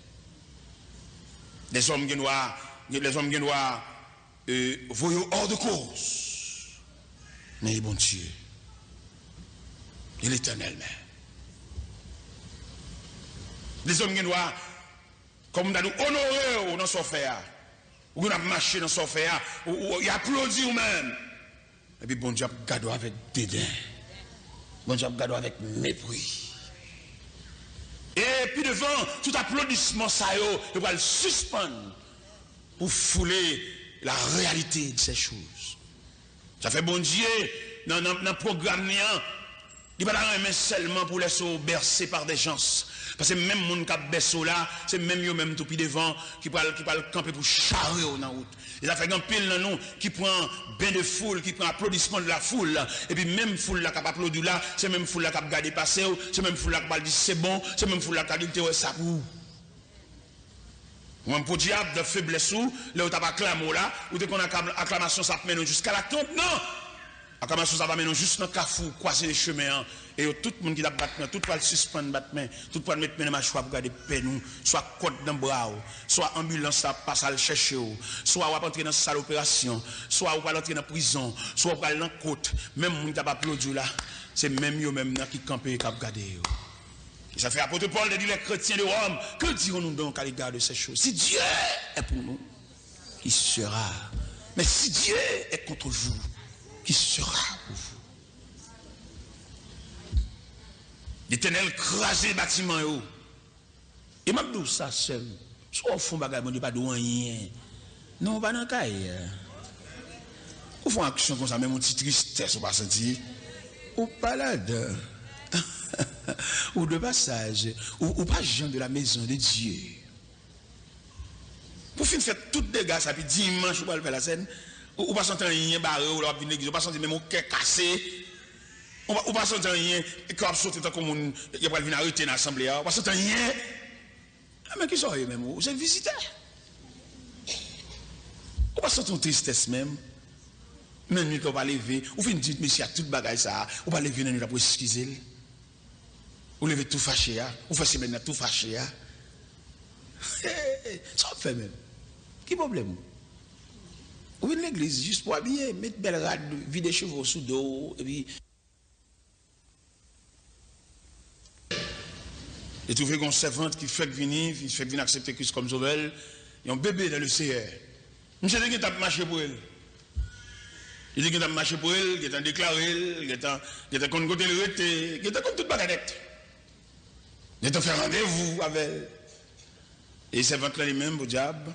Les hommes qui doivent voyer hors de cause. Mais bon Dieu, il est éternel même. Les hommes qui doivent, comme nous honorer dans son fer, ou nous marché dans son fer, ou applaudir nous-mêmes. Et puis bon Dieu a gardé avec dédain. Bon Dieu a gardé avec mépris. Et puis devant tout applaudissement, ça il va le suspendre. pour fouler la réalité de ces choses. Ça fait bon Dieu, dans le programme, il ne va pas aimer seulement pour laisser bercer par des gens. Parce que même les gens qui bercent là, c'est même eux même tout puis devant qui va camper pour charrer dans la route. Et ça fait un pile dans nous qui prend bain de foule, qui prend applaudissement de la foule. Et puis même foule là qui applaudit là, c'est même foule là qui a regardé passer, c'est même foule là qui a dit c'est bon, c'est même foule là qui a dit ça pour. Ou un pour diable de faiblesse ou, là où tu n'as pas clamé là, ou dès qu'on a acclamation ça mène jusqu'à la tombe, non! Acclamation ça va mener juste dans le cafou, croiser les chemins, et tout le monde qui a battu, tout va le suspendre battre, tout va mettre dans ma choix pour garder paix nous, soit côte dans le bras, soit ambulance ça passe à le chercher, soit on va entrer dans la salle d'opération, soit on va entrer dans la prison, soit on va aller dans la côte, même les gens qui a applaudi là, c'est même eux même qui campent et qui ont gardé. Ça fait apôtre Paul de dire les chrétiens de Rome, que dirons-nous donc à l'égard de ces choses? Si Dieu est pour nous, qui sera? Mais si Dieu est contre vous, qui sera pour vous? L'Éternel crase les bâtiments. Et même d'où ça seul, soit au fond bagage, on ne pas de rien. Non, pas dans le cas. Ou font action comme ça, même une petite tristesse, ou pas sentir. Ou pas là-dedans. Ou de passage, ou pas gens de la maison de Dieu. Pour finir faire tout dégâts, ça puis dimanche, ou pas le faire la scène, ou pas sentir rien barré, ou pas venir l'église, ou pas sentir même au cœur cassé, ou pas sentir rien, et quand on saute comme il y a pas venir arrêter dans l'assemblée, ou pas sentir rien. Mais qui sont eux même, vous êtes visiteurs. Ou pas sentir une tristesse même. Même nuit qu'on va lever, ou finir dire, monsieur, il y a tout bagage ça, ou pas lever dans nuit pour excuser. Ou lever tout fâché, ou faire semaine tout fâché. Ça fait même. Qui problème? Ou une l'église juste pour habiller, mettre belle rade, vider chevaux sous dos, et puis. Et trouver qu'on servante qui fait venir accepter Christ comme sauveur, il y a un bébé dans le CR. Monsieur dit qu'il a marché pour elle. Il dit qu'il a marché pour elle, qu'il a déclaré, qu'il a contre côté le rete, qu'il a contre toute bagadette. Il a fait rendez-vous avec elle. Et c'est ventre là lui-même pour diable.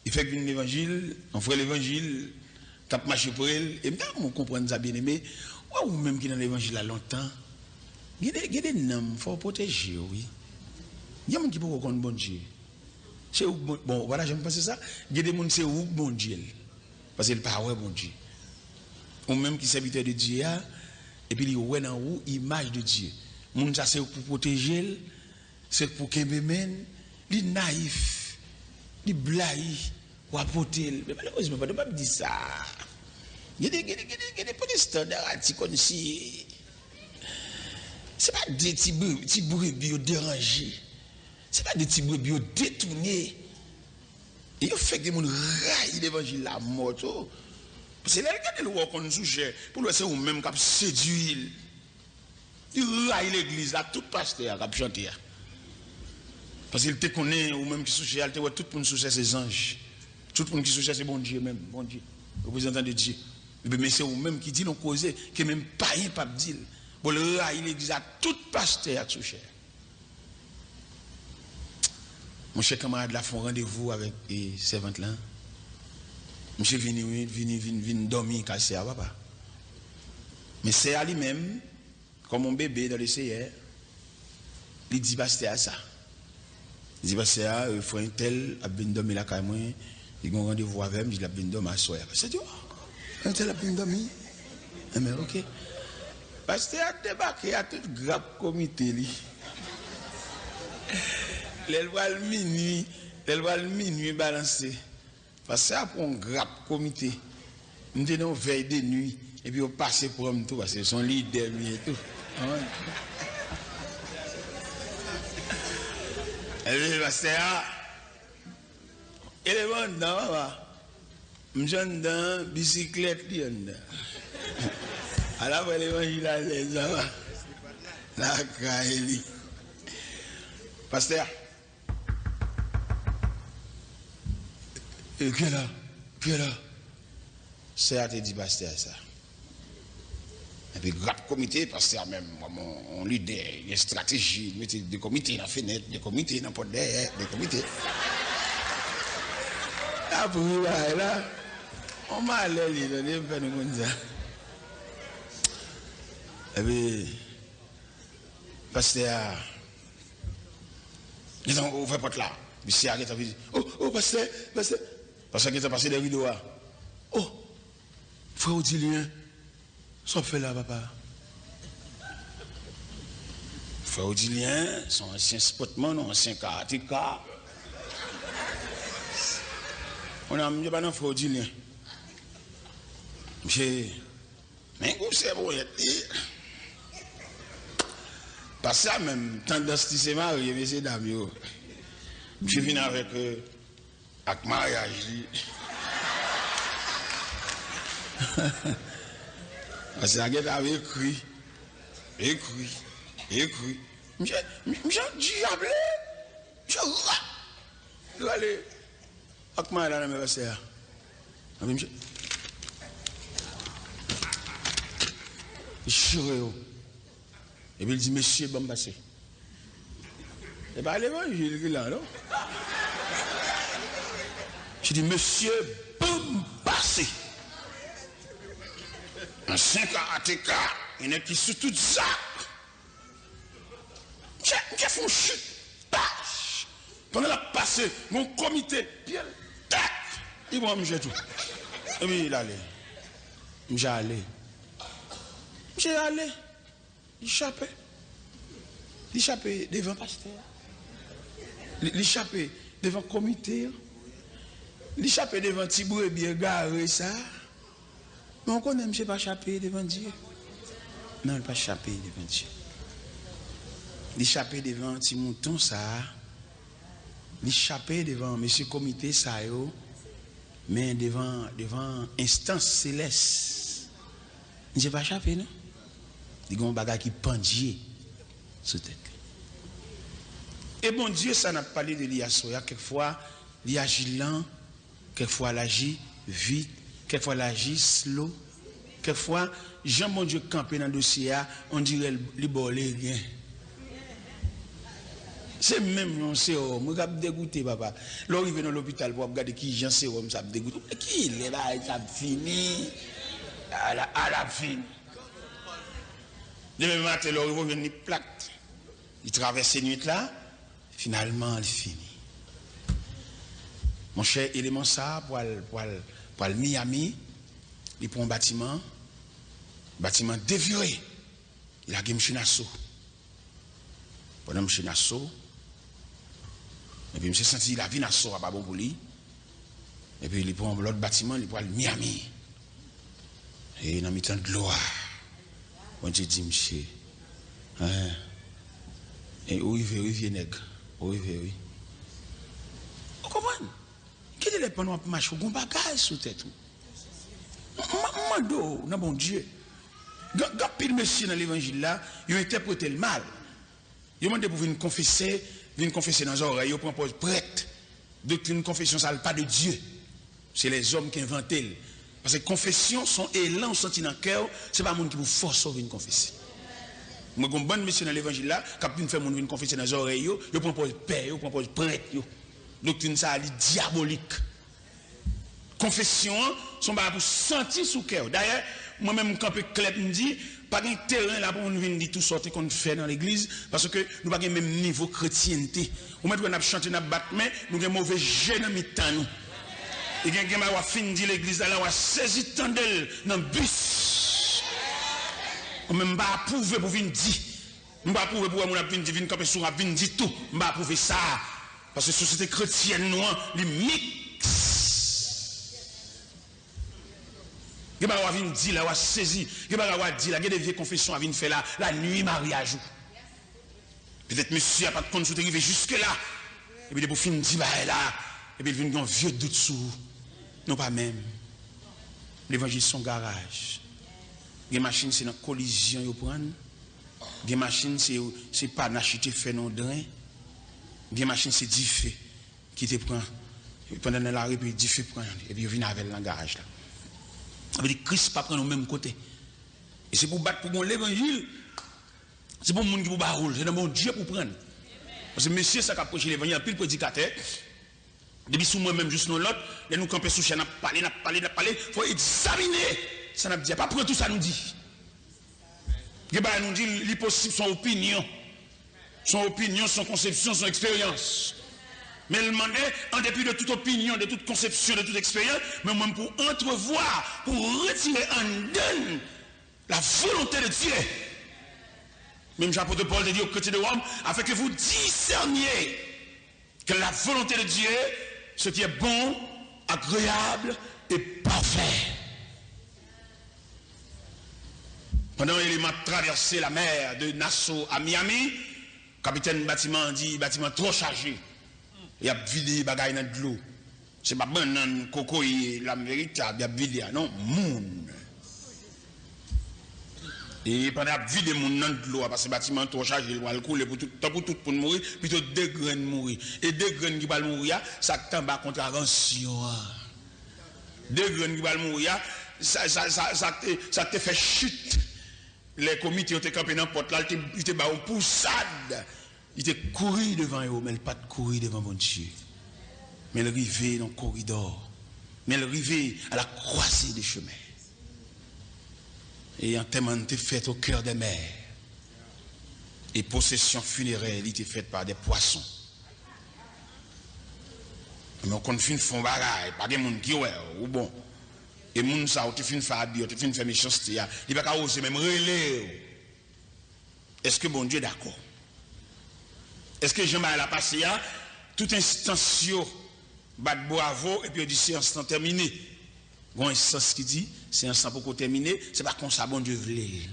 Il fait venir l'évangile, on fait l'évangile, qui a marché pour elle. Et maintenant, on comprend ça bien aimé. Ou même qui dans l'évangile a longtemps. Il y a des noms, il faut protéger, oui. Il y a des gens qui peuvent reconnaître bon Dieu. C'est où, bon, voilà, j'aime penser ça. Il y a des gens qui c'est où bon Dieu. Parce qu'il parle bon Dieu. Ou même qui serviteur de Dieu, et puis il y a dans où image de Dieu. Moun ça c'est pour protéger, c'est pour qu'il mène, il est naïf, il est blague, ou apporter. Mais malheureusement, je ne peux pas dire ça. Il y a des protestants comme si. Ce n'est pas des petits brebis dérangés. Ce n'est pas des petits brebis détournés. Et il fait que les gens raillent l'évangile la mort. Parce que là, regardez le roi qu'on sujet, pour le c'est vous-même qui a séduit. Il raille l'église, là, tout pasteur qui a chanté. Parce qu'il te connaît, ou même qui sujet, il te voit tout le monde sujet, c'est anges. Tout le monde qui sujet, c'est bon Dieu même, bon Dieu, représentant de Dieu. Mais c'est vous-même qui dit non causé, que même pas un pape dit. Pour le raille l'église, à tout pasteur qui sujet. Mon cher camarade, là, font rendez-vous avec les servantes là. Monsieur vient dormir, casser à papa. Mais c'est à lui-même, comme mon bébé dans le CR, il dit pasteur à ça. Il dit pasteur, il faut un tel, a bien dormi la caille, il a un rendez-vous avec moi, il a bien dormi à soir. C'est dit, un tel a bien dormi. Mais ok. Pasteur a débarqué à tout grave comité. Elle voit le minuit balancé. Parce que ça après un grave comité. Nous sommes en veille de nuit. Et puis on passe pour eux tout. Parce que son leader et tout. Et puis parce que il est bon dedans. Je suis dans la bicyclette. Alors l'évangile à l'aise. La caille. Pasteur. Et qui est là? C'est à te dire, pasteur, ça. Et puis, grave comité, pasteur, même, on leader, il y a une stratégie, il y a des comités dans la fenêtre, des comités dans la porte derrière, des comités. Ah Après, là, on m'a allé, on est venu comme ça. Et puis, pasteur, ils ont ouvert la porte là. Puis, c'est à dit, oh, pasteur, parce qu'il a passé des rideaux. Oh, frère Odilien, ça fait là, papa. Frère Odilien, son ancien sportman, ancien karatéka. On a mis pas dans frère Odilien. Monsieur, mais vous savez, vous pas ça même, tendance de se marier, messieurs, dames. Je viens avec mariage. Parce que la avait écrit. Monsieur, diable, monsieur, vous allez, avec moi là, mais c'est ça. Monsieur, je et puis il dit, monsieur, bon passé. Et pas l'évangile qui est là, non? Je dis, monsieur, bon passé. Un 5 karatéka, il y en a qui sous tout ça. J'ai fait une chute. Pendant la passé, mon comité, tac, il va me jeter tout. Et puis il allait. J'ai allé. Il échappait devant le pasteur. Il échappait devant le comité. Il échappait devant le petit bouet bien garé ça. Mais on connaît, je ne pas échapper devant Dieu. Non, il ne pas échapper devant Dieu. Il échappait devant un petit mouton ça. Il échappait devant monsieur comité ça, mais devant instance céleste. Il ne pas échapper, non? Il y a un bagage qui pendie sous tête. Et bon Dieu, ça n'a pas parlé de l'Iasoya. Quelquefois, il agit lent, quelquefois, il agit vite, quelquefois, il agit slow. Quelquefois, Jean bon Dieu campé dans le dossier, on dirait le bolé rien. C'est même non sérum. Je suis dégoûté, papa. Là, il vient dans l'hôpital pour regarder qui Jean sérum, ça me dégoûte. Mais qui il est là, ça fini. À la fin. Demain matin, là, il va venir plaque. Il traverse cette nuit là, finalement, il finit. Mon cher élément ça, pour le Miami, il prend un bâtiment déviré. Il a gagné un assaut. Pendant un assaut, et puis je me suis senti la vie n'a pas bon pour lui. Et puis il prend l'autre bâtiment, il prend le Miami. Et dans le temps de l'eau, on dit, monsieur, et où il vient, nègre, où il vient, oui. Vous comprenez? Quel est le plan pour marcher? On bagage sous tête. Mando, non bon Dieu. Quand pile monsieur dans l'évangile là, il a interprété le mal. Il a demandé pour venir confesser dans les oreilles, il propose prêtre. Donc une confession, ça ne pas de Dieu. C'est les hommes qui inventent. Parce que confession, son élan senti dans le cœur, ce n'est pas le monde qui vous force à venir confesser. Moi, comme bonne mission dans l'évangile là, quand vous faites venir confesser dans les oreilles, il propose père, il propose prêtre. Donc ça est diabolique. Confession, son pas pour sentir sous cœur. D'ailleurs, moi-même, quand je me dit, pas de terrain là pour nous venir dire tout sorte qu'on fait dans l'église, parce que nous n'avons pas le même niveau de chrétienté. Au moment où on a chanté, on a battu, nous avons un mauvais jeu dans mi-temps. Et quand on a fini de l'église, là, on a saisi tant d'elle dans le bus. On ne peut pas approuver pour venir dire. On ne peut pas approuver pour venir dire, quand on venir dire tout. On ne peut pas approuver ça. Parce que la société chrétienne, nous, les mix. Il y a des gens qui disent, saisi, il y a des gens qui des vieilles confessions à venir faire la nuit mariage. Peut-être monsieur n'a pas de compte sur arriver jusque-là. Et puis, pour finir, il dit, là. Et puis, il vient un vieux doute sous. Non, pas même. L'évangile, son garage. Les machines, c'est une collision, ils prennent. Les machines, c'est pas n'acheter fait non drain. Les machines, c'est 10 faits qui te prend. Pendant la rue, puis 10 faits prennent. Et puis, ils viennent avec le garage là. Ça veut dire que Christ ne pas prendre au même côté. Et c'est pour battre pour l'évangile. C'est pour le monde qui vous barre. C'est dans mon Dieu pour prendre. Parce que monsieur, ça qui approche l'évangile, puis le prédicateur. Depuis sous moi-même, juste nous l'autre, et nous camper sous chaîne, n'a parlé, il faut examiner. Ça n'a pas prendre tout ça nous dit. Il nous dit, l'impossible, son opinion, son conception, son expérience. Mais il demandait, en dépit de toute opinion, de toute conception, de toute expérience, mais même pour entrevoir, pour retirer en donne la volonté de Dieu. Même l'apôtre Paul dit au côté de Rome, afin que vous discerniez que la volonté de Dieu, ce qui est bon, agréable et parfait. Pendant qu'il a traversé la mer de Nassau à Miami, le capitaine bâtiment dit bâtiment trop chargé. Il a vidé les bagailles dans de l'eau. C'est pas bon dans coco et la véritable, il a vidé, non, monde. Et pendant qu'il a vidé mon dans de l'eau, parce que le bâtiment trop chargé, il va le couler pour tout pour mourir, plutôt deux graines mourir. Et deux graines qui vont mourir, ça tombe à contravention. Deux graines qui vont mourir, ça te fait chute. Les comités ont été campés dans le porte là, ils étaient en poussade. Ils étaient couru devant eux, mais ils pas courir devant mon Dieu. Mais ils arrivaient dans le corridor. Mais ils arrivaient à la croisée des chemins. Et un témoin était fait au cœur des mers. Et possession funéraire était faite par des poissons. Mais on confine font bagaille, pas de monde qui ouais ou bon. Et moun sa ou te fin faire bio, te fin faire méchanceté, il va pas oser même relais. Est-ce que bon Dieu d'accord? Est-ce que Jean-Marie a passé là toute instance bat bravo et puis il dit séance terminée. Bon instance qui dit séance pour terminer, c'est pas comme ça bon Dieu voulait.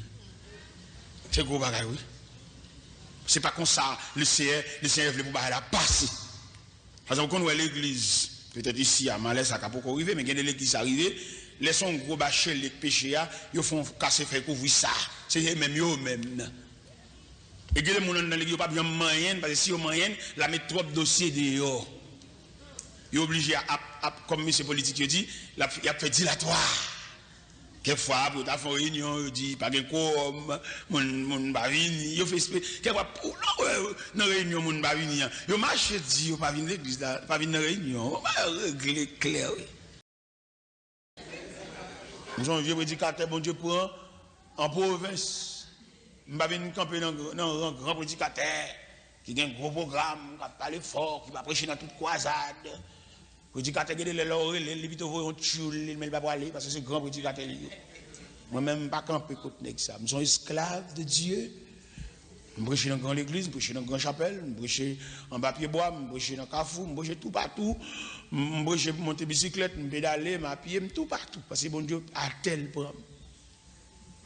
C'est gros bagaille oui. C'est pas comme ça le Seigneur voulait pour la passer. Parce que quand on voit l'église peut-être ici à Malais ça pas arriver mais quand l'église arrivée les son gros bachel les péchés ils font casser faire couvrir ça c'est même eux même et que les gens dans l'église pas bien moyen parce que si au moyen la mettre trop dossier dehors il est obligé à comme monsieur politique dit il a fait dilatoire quelquefois pour ta réunion il dit pas que comme mon bavini il fait quelquefois pour dans réunion mon bavini il marche dit il pas venir l'église pas venir dans réunion on va régler clair. Nous sommes vieux prédicateurs, bon Dieu, pour en province. Je ne vais pas camper dans un grand prédicateur qui a un gros programme, qui parle fort, qui va prêcher dans toute croisade. Prédicateur qui a les laurels, les vite au tchoul, mais il ne va pas aller parce que c'est un grand prédicateur. Moi-même, je ne vais pas camper contre ça. Je suis esclave de Dieu. Je prêche dans une grande église, je prêche dans une grande chapelle, je prêche en papier bois, je prêche dans Carrefour, je prêche tout partout. Je prêche pour monter bicyclette, je pédaler, je pied, tout partout. Parce que bon Dieu a tel programme.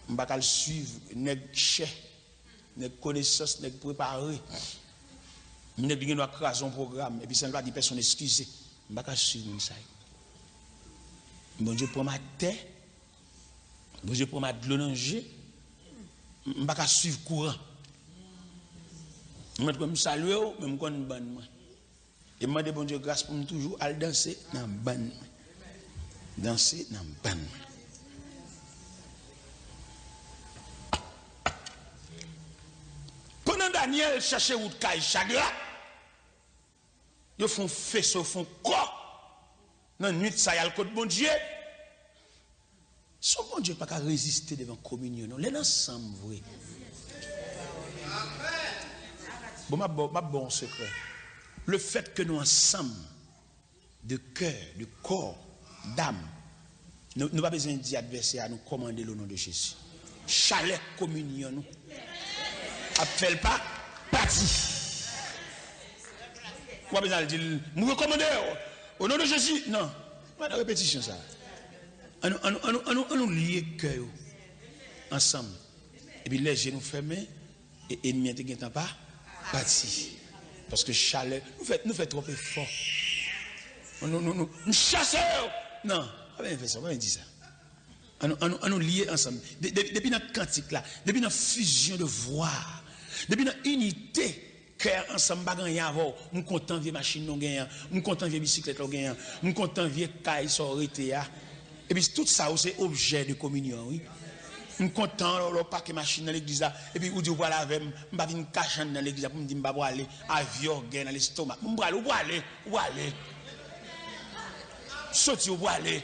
Je ne vais pas le suivre, nèg cher, nèg connaissance, nèg préparé. Je ne vais pas craser un programme, et puis ça ne va pas dire personne excusez. Je ne vais pas suivre ça. Bon Dieu prend ma tête, bon Dieu prend ma glonanger, je ne vais pas suivre courant. Je me salue, je me connais ban. Et je demande bon Dieu grâce pour me toujours à danser dans ban. Danser dans ban. Pendant Daniel cherchait où de chagrin, ils font faisceau, font corps. Dans la nuit, ça y a le code bon Dieu. Son bon Dieu n'a pas résister devant la communion. Les ensemble, vrai. Bon, ma bon secret. Le fait que nous ensemble, de cœur, de corps, d'âme, nous n'avons pas besoin de dire adversaire à nous commander le nom de Jésus. Chalet communion, nous. Appelle pas, parti. Quoi besoin de dire, nous recommandons au nom de Jésus? Non, pas de répétition ça. On nous lier cœur ensemble. Et puis les genoux fermés, et ennemi ne pas parti. Parce que chalet, nous fait trop fort. Nous chassons. Non, on va faire ça, on va dire ça. On nous lier ensemble. Depuis notre cantique là, depuis notre fusion de voix, depuis notre unité, cœur ensemble, nous sommes contents de vieille machine, nous sommes contents de vieille bicyclette, nous sommes contents de vieille caille, sororité. Et puis tout ça, c'est objet de communion. Oui. Je suis content de paquet machine dans l'église là. Et puis, où dit, voilà, avec moi, je vais venir cacher dans l'église pour me dire, je vais aller, avion, gain dans l'estomac. Je vais aller, où aller. sorti pour aller.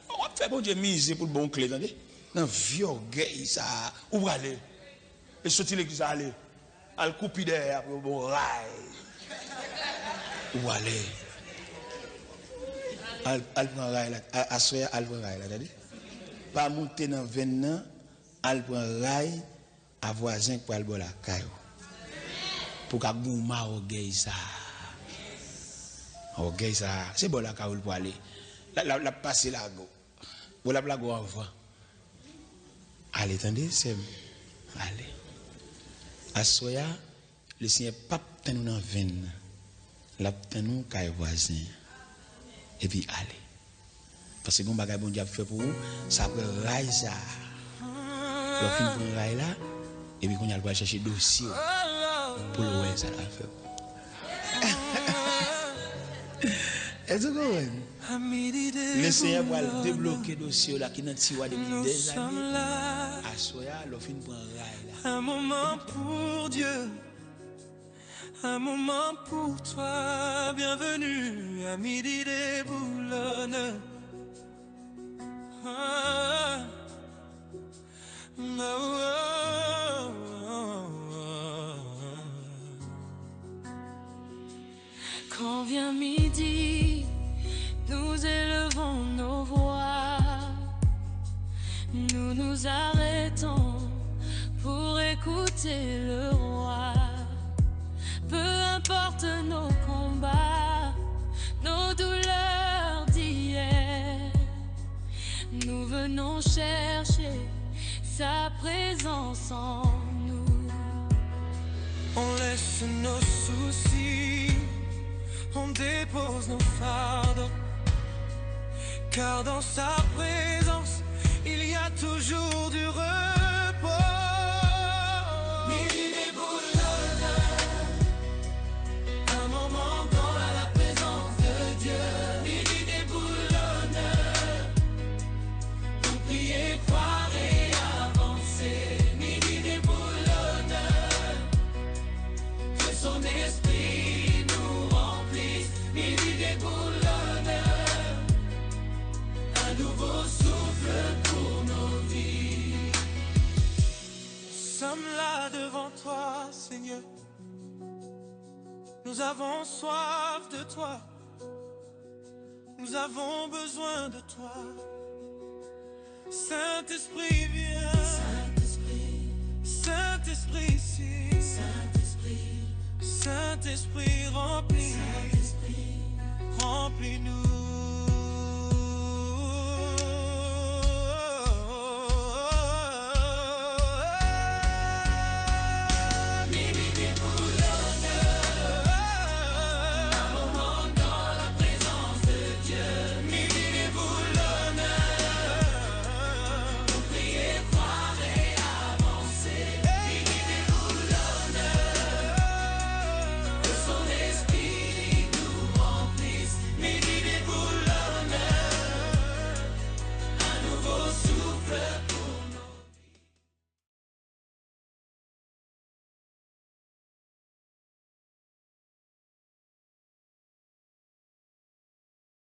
On va faire bon Dieu miser pour le bon clé, attendez. Dans vieux orgueil ça, où pour aller? Et sorti l'église à aller. Al couper derrière pour bon rail. Où aller? Al prend rail là, à soya al prend rail là, attendez. Pas monter dans 20 ans, al prend rail à voisin pour aller la caillou. Pour qu'a gouma orgueil ça. Orgueil ça, c'est bon la caillou pour aller. La passer la go. Ou la blague avant. Allez, attendez, c'est allez. À soya, le Seigneur pas nous dans 20. La nous caillou voisin. Et puis allez. Parce que bon bagay bon Dieu a fait pour vous, ça prend rail ça. Le fin prend rail là et puis qu'on a le chercher dossier pour le ouais ça l'a fait. Est-ce que le Seigneur va débloquer dossier là qui n'a tiré depuis des années. À soya, le fin prend rail là. Un moment pour Dieu. Un moment pour toi, bienvenue à midi des Boulonnes. Ah, oh, oh, oh, oh. Quand vient midi, nous élevons nos voix. Nous nous arrêtons pour écouter le roi. Peu importe nos combats, nos douleurs d'hier, nous venons chercher sa présence en nous. On laisse nos soucis, on dépose nos fardeaux, car dans sa présence, il y a toujours du repos. Là devant toi, Seigneur, nous avons soif de toi, nous avons besoin de toi. Saint-Esprit, viens. Saint-Esprit, ici. Saint-Esprit, remplis-nous.